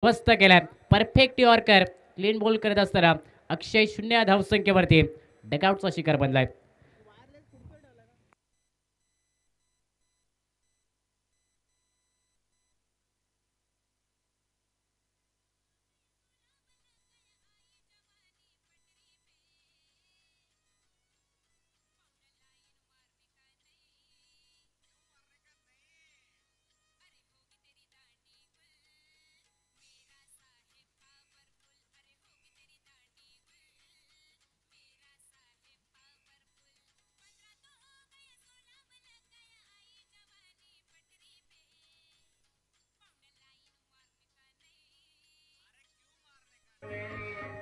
मस्त केलाय perfect yorker clean ball करत असताना अक्षय 0 धावसंख्येवरती डकआउटचा शिकार बनलाय.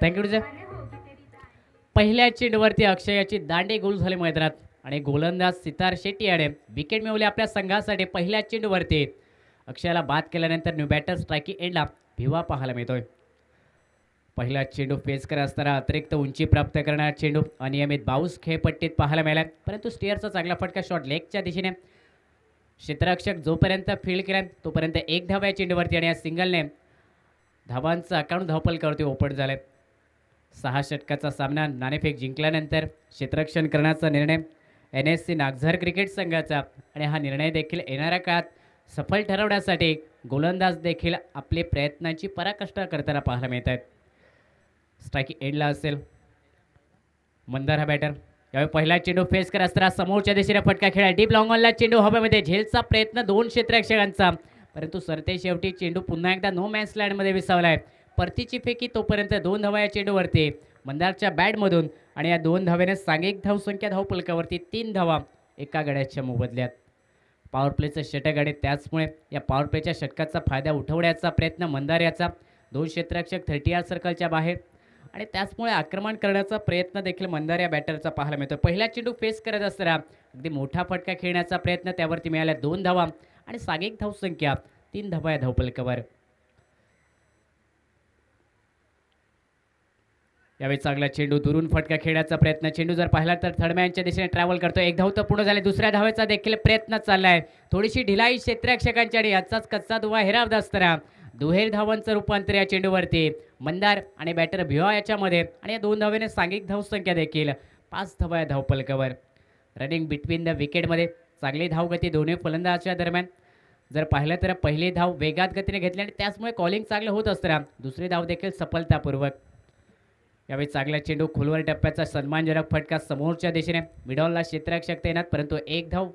Thank you sir. पहिल्या चेंडूवरती अक्षयाची दांडे गोल झाले मैदानात आणि गोलंदाज सितार शेट्टी याने विकेट मिळवली आपल्या संघासाठी. पहिल्या चेंडूवरती अक्षयाला बाद केल्यानंतर न्यू बॅटर स्ट्रायकी एंडला भिवा पाहायला मिळतोय. पहिला चेंडू फेस करत असताना अतिरिक्त उंची प्राप्त करणारा चेंडू अनियमित बाऊस खेळपट्टीत पाहायला मिळाला, परंतु स्टेअरचा चांगला फटका शॉट लेगच्या दिशेने क्षेत्ररक्षक जोपर्यंत फील्ड केला तोपर्यंत एक धाव या चेंडूवरती आणि या सिंगलने धावांचं अकाउंट धावपलकावरती ओपन झालंय. 6 षटकाचा सामना नाणेफेक जिंकल्यानंतर क्षेत्ररक्षण करण्याचा निर्णय NSC नागझर क्रिकेट संघाचा आणि हा निर्णय देखील येणाऱ्या काळात सफल ठरवण्यासाठी गोलंदाज देखील आपले प्रयत्नांची पराकाष्ठा करताना पाहायला मिळत आहेत. स्ट्राईक एंडला असेल मंदार हा बॅटर. यावेळी पहिला चेंडू फेस करत असताना समोरच्या दिशेने फटका खेळा डीप लॉंग ऑनला चेंडू हवेमध्ये झेलचा प्रयत्न 2 क्षेत्ररक्षकांचा, परंतु सरते शेवटी चेंडू पुन्हा एकदा नो मॅन्स लँडमध्ये विसावलाय. परतीची फेकी तोपर्यंत 2 धावा या चेंडूवरती मंदारच्या बॅटमधून आणि या 2 धावेने सांघिक धावसंख्या धावपलकावरती 3 धावा एका गड्याच्या मोबदल्यात. पॉवर प्लेचं षटक आणि त्याचमुळे या पॉवर प्लेच्या षटकाचा फायदा उठवण्याचा प्रयत्न मंदार याचा. 2 क्षेत्ररक्षक 30 सर्कलच्या बाहेर आणि त्याचमुळे आक्रमण करण्याचा प्रयत्न देखील मंदार या बॅटरचा पाहायला मिळतो. पहिला चेंडू फेस करत असताना अगदी मोठा फटका खेळण्याचा प्रयत्न, त्यावरती मिळाल्या 2 धावा आणि सांघिक धावसंख्या 3 धावा या धावपलकावर. यावेळी चांगला चेंडू दुरून फटका खेळण्याचा प्रयत्न, चेंडू जर पाहिला तर थर्डमॅनच्या दिशेने ट्रॅव्हल करतो. एक धाव तर पूर्ण झाले, दुसऱ्या धावेचा देखील प्रयत्न चालला आहे. थोडीशी ढिलाई क्षेत्ररक्षकांची आणि याचाच कच्चा दुवा हेरावत असताना दुहेर धावांचं रूपांतर या चेंडूवरती मंदार आणि बॅटर भिवा याच्यामध्ये आणि या 2 धावेने सांघिक धावसंख्या देखील 5 धावा या धावपलकावर. रनिंग बिटवीन द विकेटमध्ये चांगली धावगती दोन्ही फलंदाजाच्या दरम्यान. जर पाहिलं तर पहिली धाव वेगात गतीने घेतली आणि त्याचमुळे कॉलिंग चांगलं होत असताना दुसरी धाव देखील सफलतापूर्वक. यावेळी चांगला चेंडू खोलवर टप्प्याचा सन्मानजनक फटका समोरच्या दिशेने मिडॉलला क्षेत्ररक्षक तैनात, परंतु एक धाव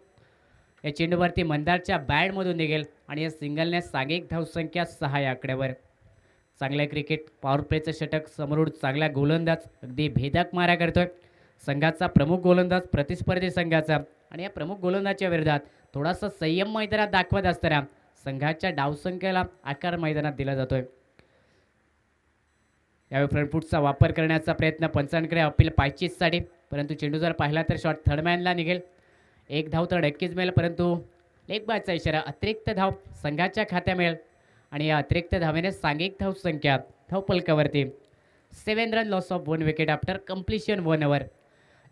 या चेंडूवरती मंदारच्या बॅटमधून निघेल आणि या सिंगलने सांघिक धावसंख्या 6 या आकड्यावर. चांगलं क्रिकेट पॉवर प्लेचं षटक समोरून चांगला गोलंदाज अगदी भेदक मारा करतोय. संघाचा प्रमुख गोलंदाज प्रतिस्पर्धी संघाचा आणि या प्रमुख गोलंदाजच्या विरोधात थोडासा संयम मैदानात दाखवत असताना संघाच्या डावसंख्येला आकार मैदानात दिला जातोय. यावेळी फ्रंटफूटचा वापर करण्याचा प्रयत्न पंचांकडे अपील 25साठी, परंतु चेंडू जर पाहिला तर शॉट थर्डमॅनला निघेल. एक धाव तर नक्कीच मिळेल, परंतु लेग बायचा इशारा अतिरिक्त धाव संघाच्या खात्या मिळेल आणि या अतिरिक्त धावेने सांघिक धावसंख्या धावपलकावरती 7 run loss of 1 wicket after completion 1 over.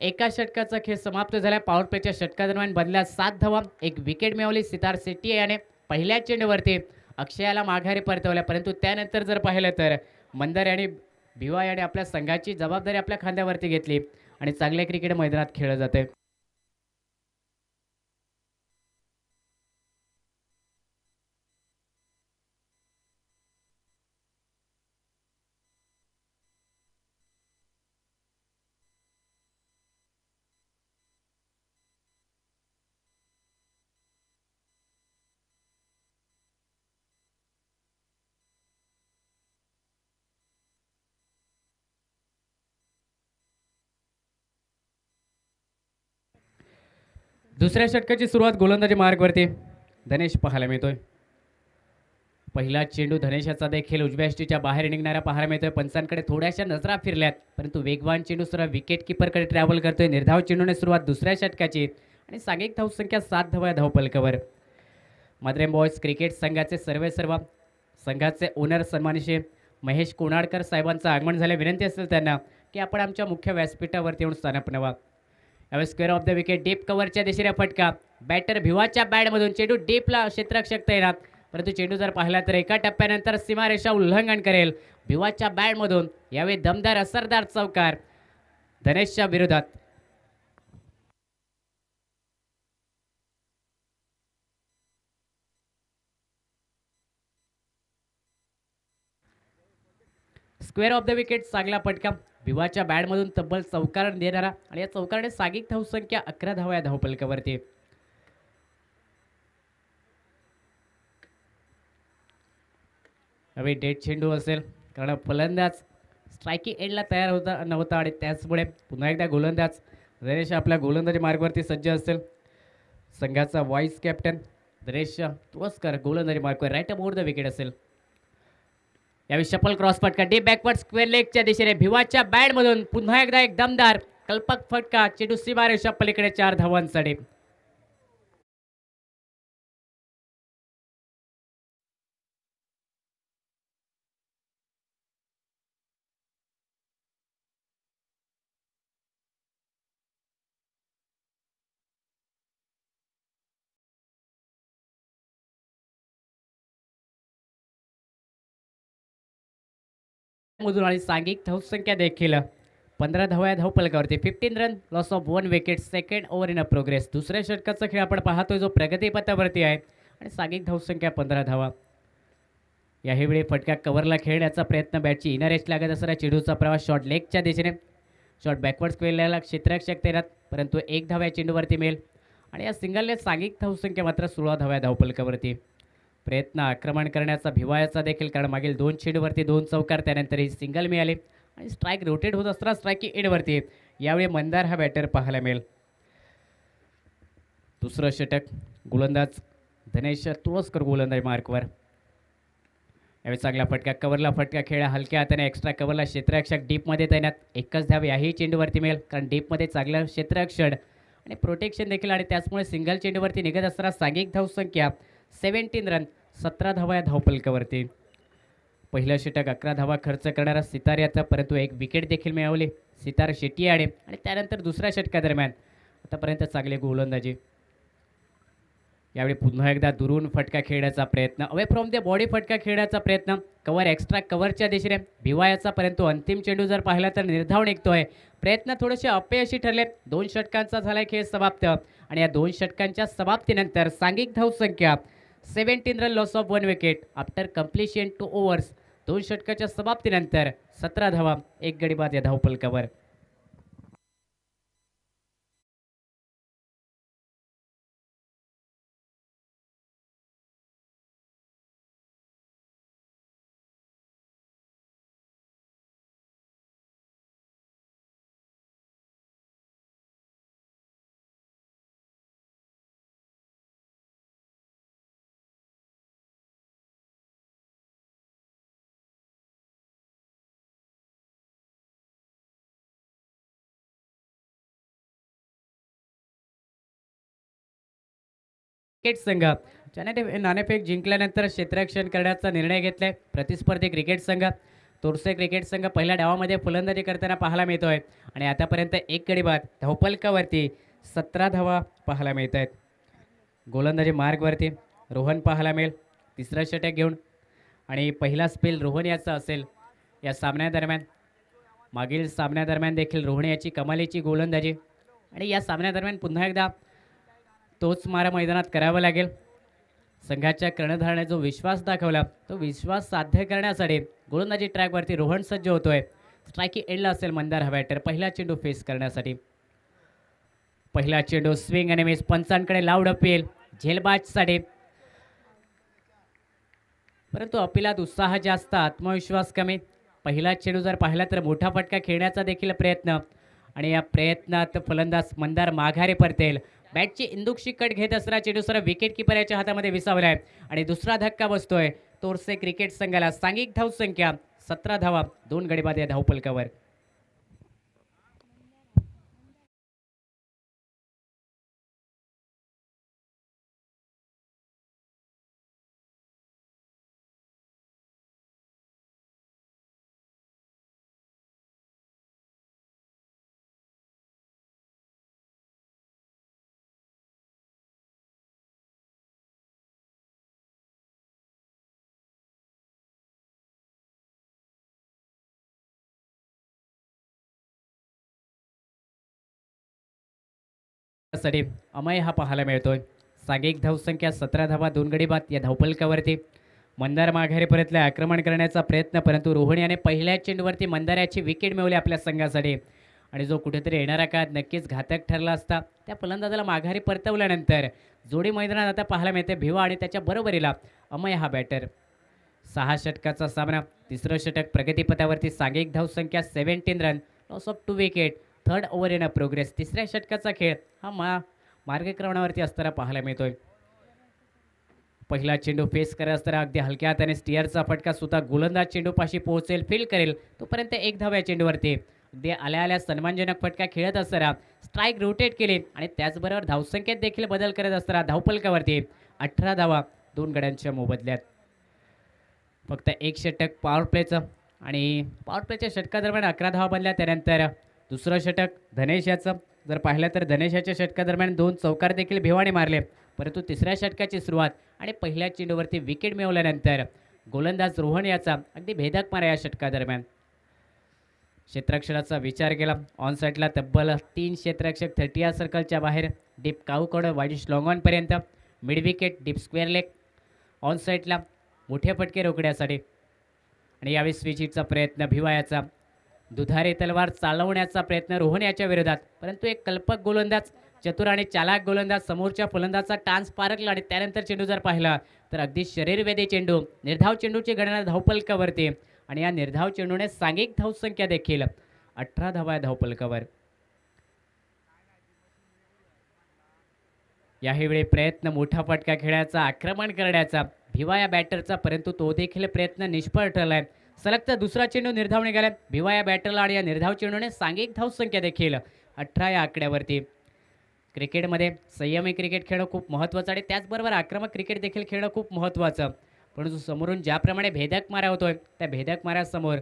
एका षटकाचा खेळ समाप्त झाला. पॉवर प्लेच्या षटकादरम्यान बदल्या 7 धावा, 1 विकेट मिळवली सितार शेट्टी याने. पहिल्या चेंडूवरती अक्षयाला माघारी परतवल्या, परंतु त्यानंतर जर पाहिलं तर मंदार आणि भिवा याने आपल्या संघाची जबाबदारी आपल्या खांद्यावरती घेतली आणि चांगले क्रिकेट मैदानात खेळलं जाते. दुसऱ्या षटकाची सुरुवात गोलंदाजी मार्गवरती धनेश पाहायला मिळतोय. पहिला चेंडू धनेशाचा देखील उजव्या यष्टीच्या बाहेर निघणारा पाहायला मिळतोय. पंचांकडे थोड्याशा नजरा फिरल्यात, परंतु वेगवान चेंडू सरळ विकेट किपरकडे ट्रॅव्हल करतोय. निर्धाव चेंडूने सुरुवात दुसऱ्या षटकाची आणि सांघिक धावसंख्या 7 धावा धावपलकावर. मद्रेम बॉयज क्रिकेट संघाचे सर्वेसर्वा संघाचे ओनर सन्माननीय महेश कोणाडकर साहेबांचं आगमन झाले. विनंती असेल त्यांना की आपण आमच्या मुख्य व्यासपीठावरती येऊन स्थानापन्न व्हा. यावेळी square of the wicket deep कव्हरच्या दिशेने फटका, बॅटर भिवाच्या बॅटमधून चेंडू डीपला क्षेत्ररक्षक तैनात परंतु चेंडू जर पाहिला तर एका टप्प्यानंतर सीमारेषा उल्लंघन करेल भिवाच्या बॅटमधून. यावेळी दमदार असरदार चौकार धनेशच्या विरोधात. स्क्वेअर ऑफ द विकेट चांगला फटका भिवाच्या बॅटमधून तब्बल चौकार देणारा आणि या चौकारने सागिक धावसंख्या 11 धावा या धावफलकावरती. यावेळी डेट चेंडू असेल कारण फलंदाज स्ट्रायकिंग एंडला तयार होता नव्हता आणि त्याचमुळे पुन्हा एकदा गोलंदाज दिनेश आपल्या गोलंदाजी मार्गावरती सज्ज असेल. संघाचा व्हाईस कॅप्टन दिनेश तुळसकर गोलंदाजी मार्गावर राईट अबाउट द विकेट असेल. यावेळी शपल क्रॉस फटका डीप बॅकवर्ड स्क्वेअर लेगच्या दिशेने भिवाच्या बॅटमधून पुन्हा एकदा एक दमदार कल्पक फटका चेंडू सीमारेषा पलीकडे 4 धावांसाठी. मधून आणि सांघिक धावसंख्या देखील 15 धावा या धावफलकावरती. 15 run loss of 1 wicket. Second over in a progress. दुसऱ्या षटकाचा खेळ आपण पाहतोय जो प्रगतीपथावरती आहे आणि सांघिक धावसंख्या 15 धावा. याही फटका कव्हरला खेळण्याचा प्रयत्न बॅटची इनर एज लागत असताना चेंडूचा प्रवास शॉर्ट लेगच्या दिशेने शॉर्ट बॅकवर्ड स्क्वेअरला क्षेत्ररक्षक तैनात परंतु 1 धावा या चेंडूवरती मिळेल आणि या सिंगलने सांघिक धावसंख्या मात्र 16 धावा या धावफलकावरती. प्रयत्न आक्रमण करण्याचा भिवायाचा देखील कारण मागील 2 चेंडूवरती 2 चौकार त्यानंतर ही सिंगल मिळाली आणि स्ट्राईक रोटेट होत असताना स्ट्राईकिंग एंडवरती यावेळी मंदार हा बॅटर पाहायला मिळेल. दुसरं षटक गोलंदाज धनेश तुळसकर गोलंदाज मार्कवर. यावेळी चांगला फटका कव्हरला फटका खेळा हलक्या हाताने एक्स्ट्रा कव्हरला क्षेत्ररक्षक डीपमध्ये तैनात. एकच धाव याही चेंडूवरती मिळेल कारण डीपमध्ये चांगलं क्षेत्ररक्षण आणि प्रोटेक्शन देखील आणि त्याचमुळे सिंगल चेंडूवरती निघत असताना सांघिक धावसंख्या 17 रन 17 धावा या धावफलकावरती. पहिलं षटक 11 धावा खर्च करणारा सितार याचा परंतु 1 विकेट देखील मिळवली सितार शेट्टी आणि त्यानंतर दुसऱ्या षटकादरम्यान आतापर्यंत चांगले गोलंदाजी. यावेळी पुन्हा एकदा दुरून फटका खेळण्याचा प्रयत्न अवे फ्रॉम द बॉडी फटका खेळण्याचा प्रयत्न कव्हर एक्स्ट्रा कव्हरच्या दिशेने भिवायाचा परंतु अंतिम चेंडू जर पाहिला तर निर्धाव निघतोय. प्रयत्न थोडेसे अपयशी ठरले. 2 षटकांचा झाला खेळ समाप्त आणि या 2 षटकांच्या समाप्तीनंतर सांघिक धावसंख्या 17 run loss of 1 wicket after completion 2 overs. 2 षटकाच्या समाप्तीनंतर 17 धावा 1 गडी बाद या धावफलकावर. क्रिकेट संघ ज्याने नाणेफेक जिंकल्यानंतर क्षेत्ररक्षण करण्याचा निर्णय घेतलाय. प्रतिस्पर्धी क्रिकेट संघ तोरसे क्रिकेट संघ पहिल्या डावामध्ये फलंदाजी करताना पाहायला मिळतोय आणि आतापर्यंत 1 गडी बाद धावफलकावरती 17 धावा पाहायला मिळत आहेत. गोलंदाजी मार्गवरती रोहन पाहायला मिळेल तिसरा षटक घेऊन आणि पहिला स्पेल रोहन याचा असेल. या सामन्यादरम्यान मागील सामन्यादरम्यान देखील रोहन याची कमालीची गोलंदाजी आणि या सामन्यादरम्यान पुन्हा एकदा तोच मारा मैदानात करावा लागेल. संघाच्या कर्णधाराने जो विश्वास दाखवला तो विश्वास साध्य करण्यासाठी गोलंदाजी ट्रॅकवरती रोहन सज्ज होतोय. स्ट्रायकिंग एंडला असेल मंदार हा बॅटर पहिला चेंडू फेस करण्यासाठी. पहिला चेंडू स्विंग आणि मिस पंचांकडे लावड अपील झेलबाजसाठी परंतु अपिलात उत्साह जास्त आत्मविश्वास कमी. पहिला चेंडू जर पाहिला तर मोठा फटका खेळण्याचा देखील प्रयत्न आणि या प्रयत्नात फलंदाज मंदार माघारी परतेल. बॅटची इंदुकशी कट घेत असताना चेंडू सर विकेट किपर याच्या हातामध्ये विसावलाय आणि दुसरा धक्का बसतोय तोरसे क्रिकेट संघाला. सांघिक धावसंख्या 17 धावा 2 गडी बाद या धावफलकावर. साठी अमय हा पाहायला मिळतोय. सांघिक धावसंख्या 17 धावा 2 गडी बाद या धावफलकावरती. मंदार माघारी परतले आक्रमण करण्याचा प्रयत्न, परंतु रोहन याने पहिल्या चेंडूवरती मंदाराची विकेट मिळवली आपल्या संघासाठी. आणि जो कुठेतरी येणारा काळ नक्कीच घातक ठरला असता. त्या फलंदाजाला माघारी परतवल्यानंतर जोडी मैदानात आता पाहायला मिळते भिवा आणि त्याच्या बरोबरीला अमय हा बॅटर. 6 षटकाचा सामना. तिसरं षटक प्रगतीपथावरती. सांघिक धावसंख्या 17 run, loss of 2 wicket. Third over in a progress. तिसऱ्या षटकाचा खेळ हा मार्गक्रमणावरती असताना पाहायला मिळतोय. पहिला चेंडू फेस करत असताना अगदी हलक्या हाताने स्टिअरचा फटका सुद्धा गोलंदाज चेंडूपाशी पोहोचेल, फील्ड करेल तोपर्यंत एक धाव या चेंडूवरती. अगदी आल्या आल्या सन्मानजनक फटका खेळत असताना स्ट्राईक रोटेट केली आणि त्याचबरोबर धावसंख्येत देखील बदल करत असताना धावफलकावरती 18 धावा 2 गड्यांच्या मोबदल्यात. फक्त एक षटक पॉवर प्लेचं आणि पॉवर प्लेच्या षटकादरम्यान 11 धावा बनल्या. त्यानंतर दुसरं षटक धनेश याचं जर पाहिलं तर धनेश याच्या षटकादरम्यान 2 चौकार देखील भिवाने मारले. परंतु तिसऱ्या षटकाची सुरुवात आणि पहिल्या चेंडूवरती विकेट मिळवल्यानंतर गोलंदाज रोहन याचा अगदी भेदक मारा या षटकादरम्यान. क्षेत्ररक्षणाचा विचार केला. ऑन साईडला तब्बल 3 क्षेत्ररक्षक 30 सर्कलच्या बाहेर. डीप काऊकडं वाईडिश लॉंग ऑनपर्यंत. Mid wicket deep square leg. On साईडला मोठे फटके रोखण्यासाठी. आणि यावेळी स्विचिटचा प्रयत्न भिवा याचा. दुधारी तलवार चालवण्याचा प्रयत्न रोहन याच्या विरोधात, परंतु एक कल्पक गोलंदाज, चतुर आणि चालाक गोलंदाज समोरच्या फलंदाजाचा टान्स पारखला आणि त्यानंतर चेंडू जर पाहिला तर अगदी शरीरवेधी चेंडू. निर्धाव चेंडूची गणना धावफलकावरती आणि या निर्धाव चेंडूने सांघिक धावसंख्या देखील 18 धावा धावफलकावर. याही प्रयत्न मोठा फटका खेळायचा, आक्रमण करण्याचा भिवा या बॅटरचा, परंतु तो देखील प्रयत्न निष्फळ ठरलाय. सलगचा दुसरा चेंडू निर्धाव निघाला भिवा या बॅटरला आणि या निर्धाव चेंडूने सांघिक धावसंख्या देखील 18 या आकड्यावरती. क्रिकेटमध्ये संयमी क्रिकेट खेळणं खूप महत्त्वाचं आणि त्याचबरोबर आक्रमक क्रिकेट देखील खेळणं खूप महत्त्वाचं. परंतु समोरून ज्याप्रमाणे भेदक मारा होतोय त्या भेदक माऱ्यासमोर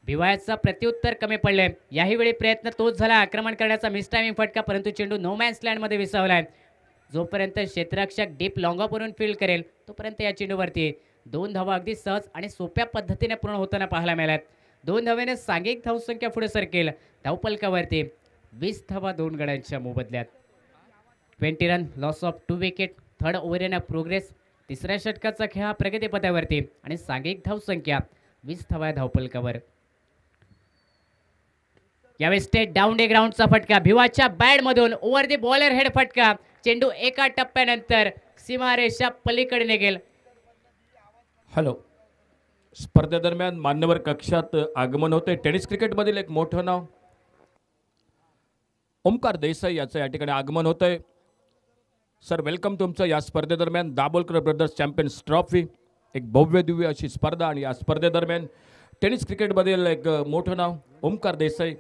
भिवायाचा प्रत्युत्तर कमी पडले. याही वेळी प्रयत्न तोच झाला आक्रमण करण्याचा, मिस टायमिंग फटका, परंतु चेंडू नो मॅन्स लँडमध्ये विसावलाय. जोपर्यंत क्षेत्ररक्षक डीप लॉंगॉपवरून फील्ड करेल तोपर्यंत या चेंडूवरती 2 धावा अगदी सहज आणि सोप्या पद्धतीने पूर्ण होताना पाहायला मिळाल्यात. 2 धावेने सांघिक धावसंख्या पुढे सरकेल. धावफलकावरती 20 धावा 2 गड्यांच्या मोबदल्यात. 20 run, loss of 2 wicket. Third over in progress. तिसऱ्या षटकाचा खेळ हा प्रगतीपथावरती आणि सांघिक धावसंख्या 20 धावा धावफलकावर. यावेळी स्टेट डाऊन डे ग्राउंडचा फटका भिवाच्या बॅटमधून ओव्हर दी बॉलर हेड फटका. चेंडू एका टप्प्यानंतर सीमारेषा पलीकडे निघेल. हॅलो, स्पर्धेदरम्यान मान्यवर कक्षात आगमन होते. टेनिस क्रिकेटमधील एक मोठं नाव ओमकार देसाई याचं या ठिकाणी आगमन होतंय. सर वेलकम तुमचं या स्पर्धेदरम्यान. दाभोलकर ब्रदर्स चॅम्पियन्स ट्रॉफी एक भव्य दिव्य अशी स्पर्धा आणि या स्पर्धेदरम्यान टेनिस क्रिकेटमधील एक मोठं नाव ओमकार देसाई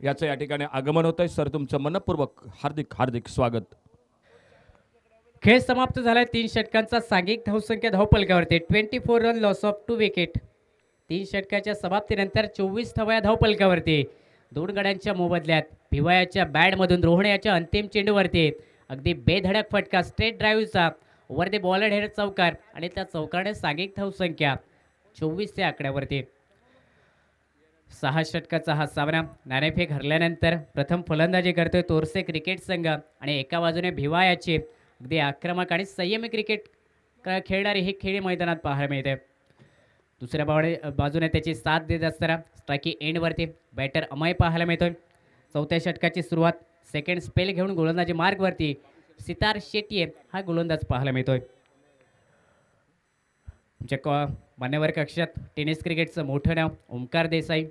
याचं या ठिकाणी आगमन होतंय. सर तुमचं मनपूर्वक हार्दिक हार्दिक स्वागत. खेळ समाप्त झाला. 3 षटकांचा सांघिक धावसंख्या धावफलकावरती 24 रन, लॉस ऑफ 2 विकेट. 3 षटकाच्या समाप्तीनंतर 24 धावा धावफलकावरती 2 गड्यांच्या मोबदल्यात. भिवायाच्या बॅटमधून रोहन याच्या अंतिम चेंडूवरती अगदी बेधडक फटका, स्ट्रेट ड्राईव्हचा ओव्हर दी बॉलर हेड चौकार आणि त्या चौकाने सांघिक धावसंख्या 24 या आकड्यावरती. 6 षटकाचा हा सामना. नाणेफेक हरल्यानंतर प्रथम फलंदाजी करतोय तोरसे क्रिकेट संघ आणि एका बाजूने भिवायाची अगदी आक्रमक आणि संयमी क्रिकेट खेळणारी ही खेळी मैदानात पाहायला मिळते. दुसऱ्या बाजूने त्याची साथ देत असताना स्ट्रायकी एंडवरती बॅटर अमय पाहायला मिळतोय. 4थ्या षटकाची सुरुवात. सेकंड स्पेल घेऊन गोलंदाजी मार्गवरती सितार शेट्टी हा गोलंदाज पाहायला मिळतोय. तुमच्या मान्यवर कक्षात टेनिस क्रिकेटचं मोठं नाव ओमकार देसाई.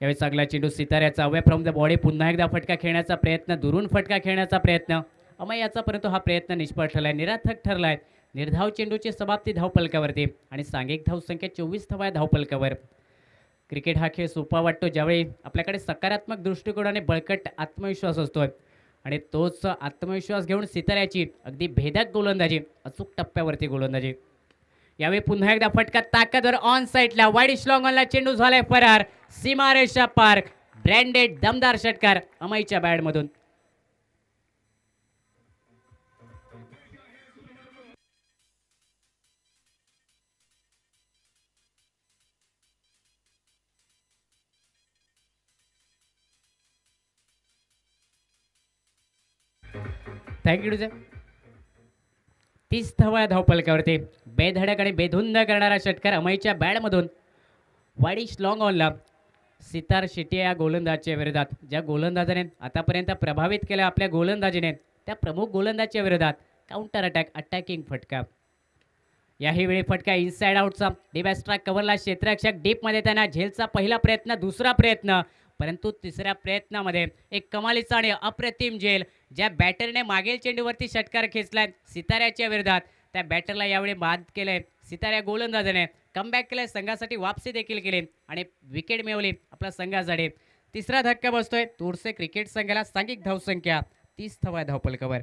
यावेळी चांगला चेंडू सिताऱ्याचा अवे फ्रॉम द बॉडी. पुन्हा एकदा फटका खेळण्याचा प्रयत्न, दुरून फटका खेळण्याचा प्रयत्न अमय याचा, परंतु हा प्रयत्न निष्फळ ठरलाय, निरार्थक ठरलाय. निर्धाव चेंडूची समाप्ती धावफलकावरती आणि सांघिक धावसंख्या 24 धावा धावफलकावर. क्रिकेट हा खेळ सोपा वाटतो ज्यावेळी आपल्याकडे सकारात्मक दृष्टिकोन आणि बळकट आत्मविश्वास असतोय आणि तोच आत्मविश्वास घेऊन सिताऱ्याची अगदी भेदक गोलंदाजी, अचूक टप्प्यावरती गोलंदाजी. यावेळी पुन्हा एकदा फटका ताकदवर ऑन साईडला वाईडिश लॉंग ऑनला चेंडू झालाय फरार. सीमारेषा पार. ब्रँडेड दमदार षटकार अमयच्या बॅटमधून. थँक्यू तुझे. 30 धावा धावपलकावरती बेधडक आणि बेधुंद करणारा षटकार अमयच्या बॅडमधून वाईडिश लॉंग ऑनला सितार शेट्टी या गोलंदाजच्या विरोधात. ज्या गोलंदाजाने आतापर्यंत प्रभावित केलं आपल्या गोलंदाजीने, त्या प्रमुख गोलंदाजच्या विरोधात काउंटर अटॅकिंग फटका. याही वेळी फटका इनसाइड आउटचा. डीप स्ट्राईक कव्हरला क्षेत्ररक्षक डीपमध्ये त्यांना झेलचा पहिला प्रयत्न, दुसरा प्रयत्न, परंतु तिसऱ्या प्रयत्नामध्ये एक कमालीचा आणि अप्रतिम झेल. ज्या बॅटरने मागील चेंडूवरती षटकार खेचलाय सिताऱ्याच्या विरोधात, त्या बॅटरला यावेळी बाद केलंय सिताऱ्या गोलंदाजाने. कमबॅक केलंय, संघासाठी वापसी देखील केली आणि विकेट मिळवली आपल्या संघासाठी. तिसरा धक्का बसतोय तोडसे क्रिकेट संघाला. सांघिक धावसंख्या 30 धावा धावपलकावर.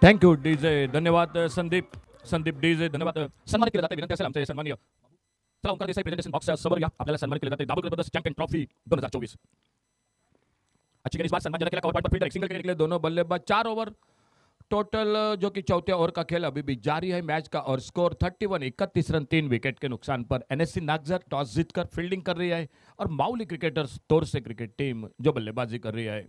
Thank you DJ. धन्यवाद संदीप. संदीप डीजे धन्यवाद. सन्मानित केलं जाते. विनंती असेल आमचे सन्माननीय चला ओंकार देसाई प्रेझेंटेशन बॉक्सच्या समोर या. आपल्याला सन्मानित केलं जाते दाबोलकर ब्रदर्स चॅम्पियन ट्रॉफी 2024. अच्छी गेंद इस बार सन्मानजनक खेला. कवर पॉइंट पर फील्डर एक सिंगल के निकले. दोनों बल्लेबाज 4 ओवर टोटल, जो कि चौथे ओवर का खेल अभी भी जारी है. मैच का और स्कोर 31 रन 3 विकेट के नुकसान पर एनएससी नागझर टॉस जीतकर फील्डिंग कर रही है और Mauli cricketers Torse cricket team जो बल्लेबाजी कर रही है.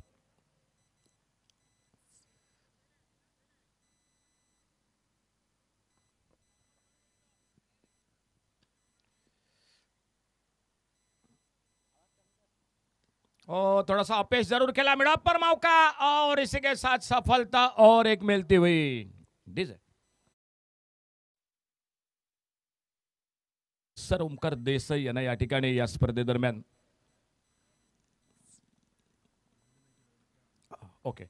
और थोड़ा सा अपेश जरूर खेला. मिडा पर मौका और इसी के साथ सफलता और एक मिलती हुई डीजे. सर ओंकार देसाई यांना या ठिकाणी या स्पर्धेदरम्यान ओके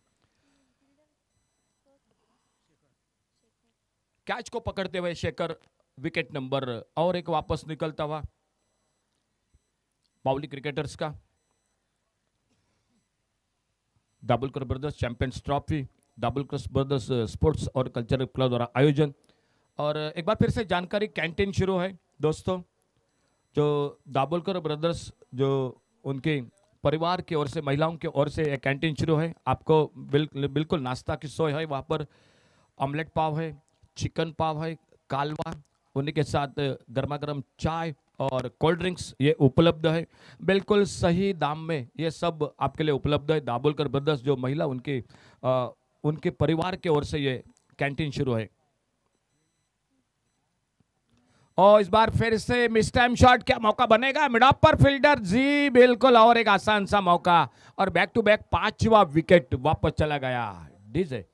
कैच को पकड़ते हुए शेखर विकेट नंबर और एक वापस निकलता हुआ माउली क्रिकेटर्स का. Dabolkar brothers champions trophy Dabolkar brothers sports और कल्चरल क्लब द्वारा आयोजन. और एक बार फिर से जानकारी, कैंटीन शुरू है दोस्तों. जो दाबोलकर ब्रदर्स जो उनके परिवार की ओर से, महिलाओं की ओर से एक कैंटीन शुरू है. आपको बिल्कुल नाश्ता की सोय है. वहाँ पर ऑमलेट पाव है, चिकन पाव है, कालवा, उन्हीं के साथ गर्मा गर्म चाय और कोल्ड ड्रिंक्स ये उपलब्ध है. बिल्कुल सही दाम में ये सब आपके लिए उपलब्ध है. दाबोलकर ब्रदर्स जो महिला उनके परिवार की ओर से ये कैंटीन शुरू है. और इस बार फिर से मिस टाइम शॉट, क्या मौका बनेगा? मिड ऑफ पर फील्डर जी बिल्कुल, और एक आसान सा मौका और बैक टू बैक 5वां विकेट वापस चला गया डीजे.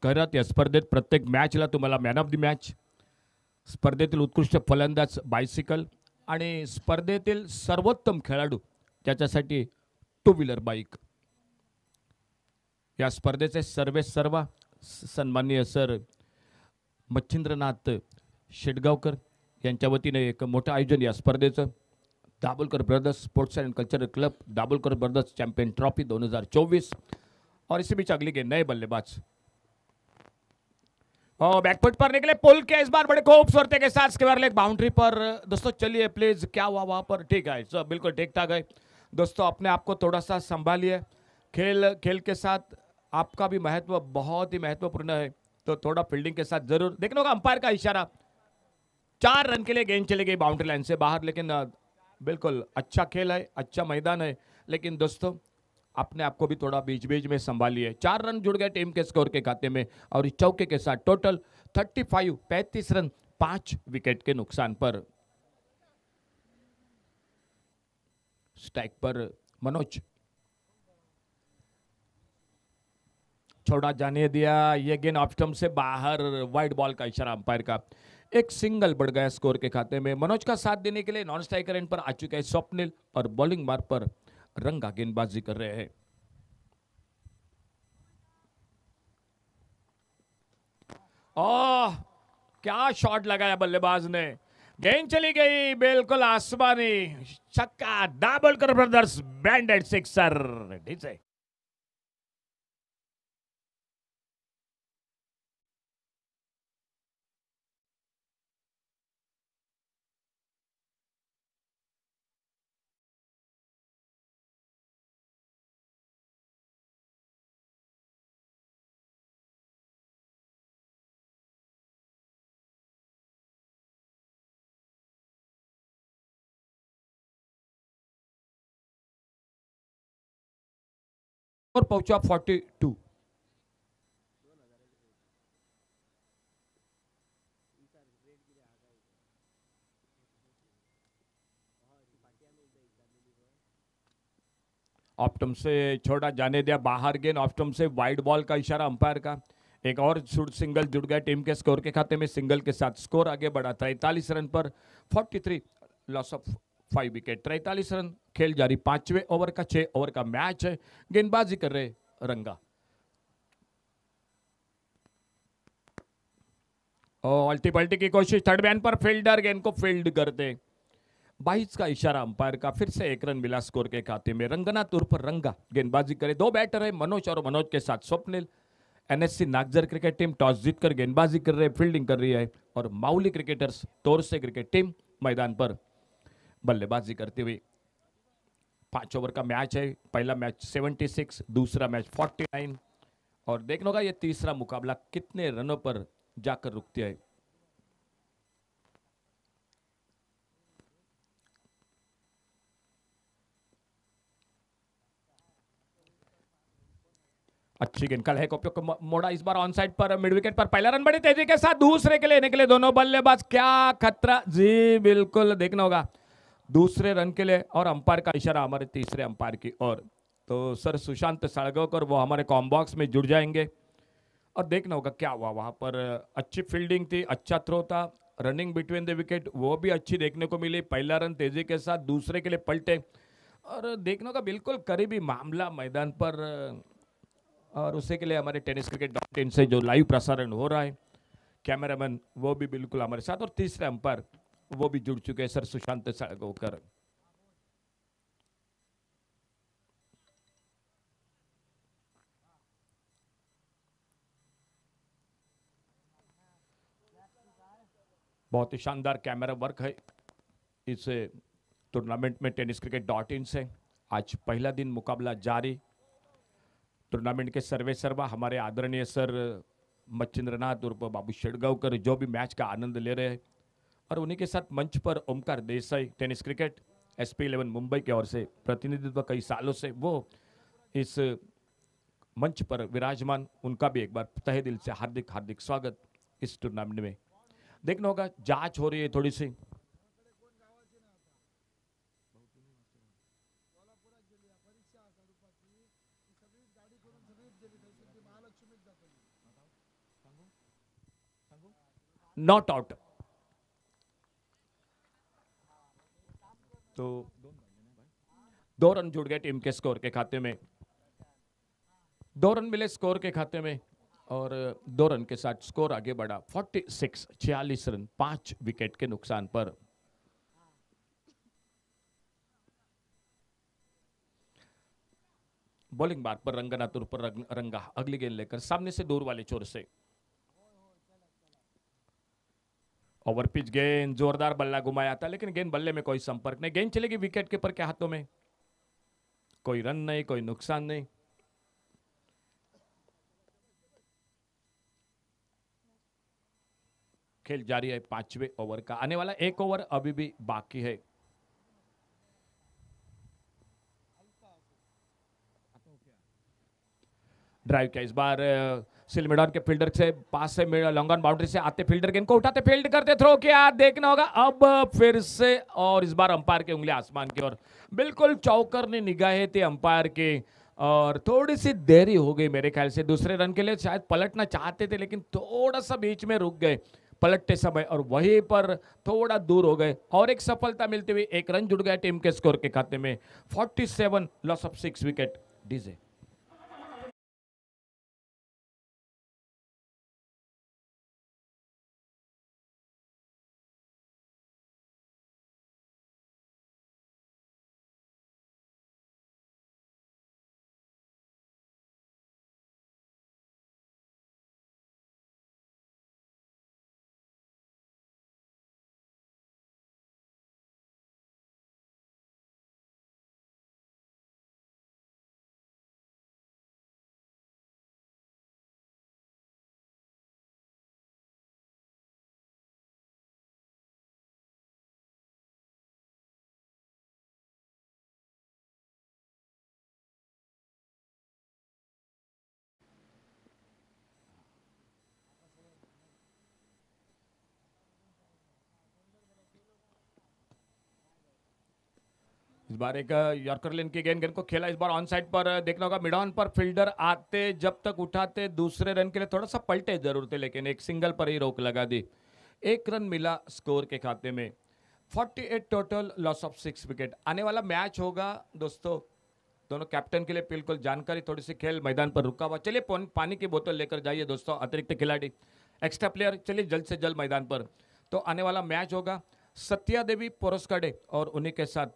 खरंच या स्पर्धेत प्रत्येक मॅचला तुम्हाला मॅन ऑफ द मॅच, स्पर्धेतील उत्कृष्ट फलंदाज बायसिकल आणि स्पर्धेतील सर्वोत्तम खेळाडू ज्याच्यासाठी 2 व्हीलर बाईक. या स्पर्धेचे सर्व सन्माननीय सर मच्छिंद्रनाथ शेटगावकर यांच्या वतीने एक मोठं आयोजन या स्पर्धेचं. Dabolkar brothers sports and cultural club Dabolkar brothers champion trophy 2024. और इसी बीच अगली गेंद नए बल्लेबाज और बैकफुट पर निकले पुल के, इस बार बड़े खूबसूरती के साथ स्क्वायर लेग बाउंड्री पर. दोस्तों चलिए प्लीज, क्या हुआ वहां पर? ठीक है, सब बिल्कुल ठीक ठाक है दोस्तों. अपने आप को थोड़ा सा संभालिए. खेल खेल के साथ आपका भी महत्व बहुत ही महत्वपूर्ण है, तो थोड़ा फील्डिंग के साथ जरूर देखना होगा। अंपायर का इशारा, 4 रन के लिए गेंद चली गई बाउंड्री लाइन से बाहर, लेकिन बिल्कुल अच्छा खेल है, अच्छा मैदान है, लेकिन दोस्तों अपने आप को भी थोड़ा बीच बीच में संभालिए। 4 रन जुड़ गए टीम के स्कोर के खाते में, और इस चौके के साथ टोटल 35 रन 5 विकेट के नुकसान पर। स्ट्राइक पर मनोज, छोड़ा जाने दिया, ये गेंद ऑफ स्टंप से बाहर, वाइड बॉल का इशारा अंपायर का। एक सिंगल बढ़ गया स्कोर के खाते में। मनोज का साथ देने के लिए नॉन स्ट्राइकर एंड पर आ चुके हैं स्वप्निल, और बॉलिंग मार्ग पर रंगा गेंदबाजी कर रहे हैं। ओह, क्या शॉट लगाया बल्लेबाज ने, गेंद चली गई बिल्कुल आसमानी, छक्का, दाभोलकर ब्रदर्स बैंडेड सिक्सर। ठीक है, और पहुंचा 42। ऑप्टम से छोड़ा जाने दिया बाहर, गेंद ऑप्टम से वाइड बॉल का इशारा अंपायर का। एक और सिंगल जुड़ गया टीम के स्कोर के खाते में, सिंगल के साथ स्कोर आगे बढ़ा 43 run per 43, loss of 5 wicket. 43 run, खेल जारी। 5वें ओवर का 6 ओवर का मैच है, गेंदबाजी कर रहे रंगा। और अल्टी पल्टी की कोशिश, थर्ड मैन पर फील्डर गेंद को फील्ड करते। 22 का इशारा अंपायर का, फिर से 1 रन मिला स्कोर के खाते में। रंगनाथ उर्फ रंगा गेंदबाजी करे। 2 बैटर है मनोज, और मनोज के साथ Swapnil. NSC Nagzar cricket team toss जीतकर गेंदबाजी कर रहे, फील्डिंग कर रही है, और Mauli cricketers Torse cricket team मैदान पर बल्लेबाजी करते हुए। 5 ओवर का मैच है, पहला मैच 76, दूसरा मैच 49, और देखना होगा ये तीसरा मुकाबला कितने रनों पर जाकर रुकती है। अच्छी गेंद, कल है को मोड़ा इस बार ऑन साइड पर, मिड विकेट पर पहला रन बड़ी तेजी के साथ दूसरे के लेने के लिए दोनों बल्लेबाज, क्या खतरा, जी बिल्कुल देखना होगा दूसरे रन के लिए, और अंपायर का इशारा हमारे तीसरे अंपायर की ओर। तो सर सुशांत साळगावकर वो हमारे कॉम्बॉक्स में जुड़ जाएंगे, और देखना होगा क्या हुआ वहां पर। अच्छी फील्डिंग थी, अच्छा थ्रो था, रनिंग बिटवीन द विकेट वो भी अच्छी देखने को मिली। पहला रन तेजी के साथ दूसरे के लिए पलटे, और देखने का बिल्कुल करीबी मामला मैदान पर, और उसी के लिए हमारे tenniscricket.in से जो लाइव प्रसारण हो रहा है, कैमरामैन वो भी बिल्कुल हमारे साथ, और तीसरे अंपायर वो भी जुड़ चुके हैं सर सुशांत साळगावकर। बहुत ही शानदार कैमरा वर्क है इस टूर्नामेंट में tenniscricket.in से। आज पहला दिन मुकाबला जारी। टूर्नामेंट के सर्वे सर्वा हमारे आदरणीय सर मच्छिंद्रनाथ उर्फ बाबू शेड़गांवकर जो भी मैच का आनंद ले रहे हैं, और उन्हीं के साथ मंच पर Omkar Desai tennis cricket SP11 Mumbai की ओर से प्रतिनिधित्व कई सालों से वो इस मंच पर विराजमान, उनका भी एक बार तहे दिल से हार्दिक हार्दिक स्वागत इस टूर्नामेंट में। देखना होगा जांच हो रही है थोड़ी सी। नॉट आउट, तो 2 रन जुड़ गए टीम के स्कोर के खाते में। 2 रन मिले स्कोर के खाते में, और 2 रन के साथ स्कोर आगे बढ़ा 46 रन 5 विकेट के नुकसान पर। बॉलिंग मार्ग पर रंगनाथ उर्फ रंगा अगली गेंद लेकर सामने से दूर वाले छोर से। ओवर पिच गेंद, जोरदार बल्ला घुमाया था, लेकिन गेंद बल्ले में कोई संपर्क नहीं। गेंद चलेगी विकेट कीपर के हाथों में, कोई रन नहीं, कोई नुकसान नहीं। खेल जारी है 5वें ओवर का। आने वाला 1 ओवर अभी भी बाकी है। ड्राइव किया इस बार सिलमिडॉन के फील्डर से पास से लॉन्ग ऑन बाउंड्री से आते फील्डर गेंद को उठाते फील्ड करते थ्रो किया, देखना होगा अब फिर से, और इस बार अंपायर की उंगली आसमान की ओर। बिल्कुल चौकरनी निगाहें थी अंपायर की और थोड़ी सी देरी हो गई मेरे ख्याल से। दूसरे रन के लिए शायद पलटना चाहते थे लेकिन थोड़ा सा बीच में रुक गए पलटते समय और वहीं पर थोड़ा दूर हो गए और एक सफलता मिलती हुई 1 रन जुड़ गया टीम के स्कोर के खाते में। 47 लॉस ऑफ 6 विकेट डीजे। इस बार एक यॉर्कर लेन की गेंद को खेला इस बार ऑन साइड पर, देखना होगा मिड ऑन पर फील्डर आते जब तक उठाते दूसरे रन के लिए थोड़ा सा पलटे जरूर थे लेकिन एक सिंगल पर ही रोक लगा दी। 1 रन मिला स्कोर के खाते में। 48 टोटल लॉस ऑफ 6 विकेट। आने वाला मैच होगा दोस्तों दोनों कैप्टन के लिए बिल्कुल जानकारी थोड़ी सी, खेल मैदान पर रुका हुआ। चलिए पानी की बोतल लेकर जाइए दोस्तों, अतिरिक्त खिलाड़ी एक्स्ट्रा प्लेयर चलिए जल्द से जल्द मैदान पर। तो आने वाला मैच होगा सत्या देवी पोरस्काडे और उन्हीं के साथ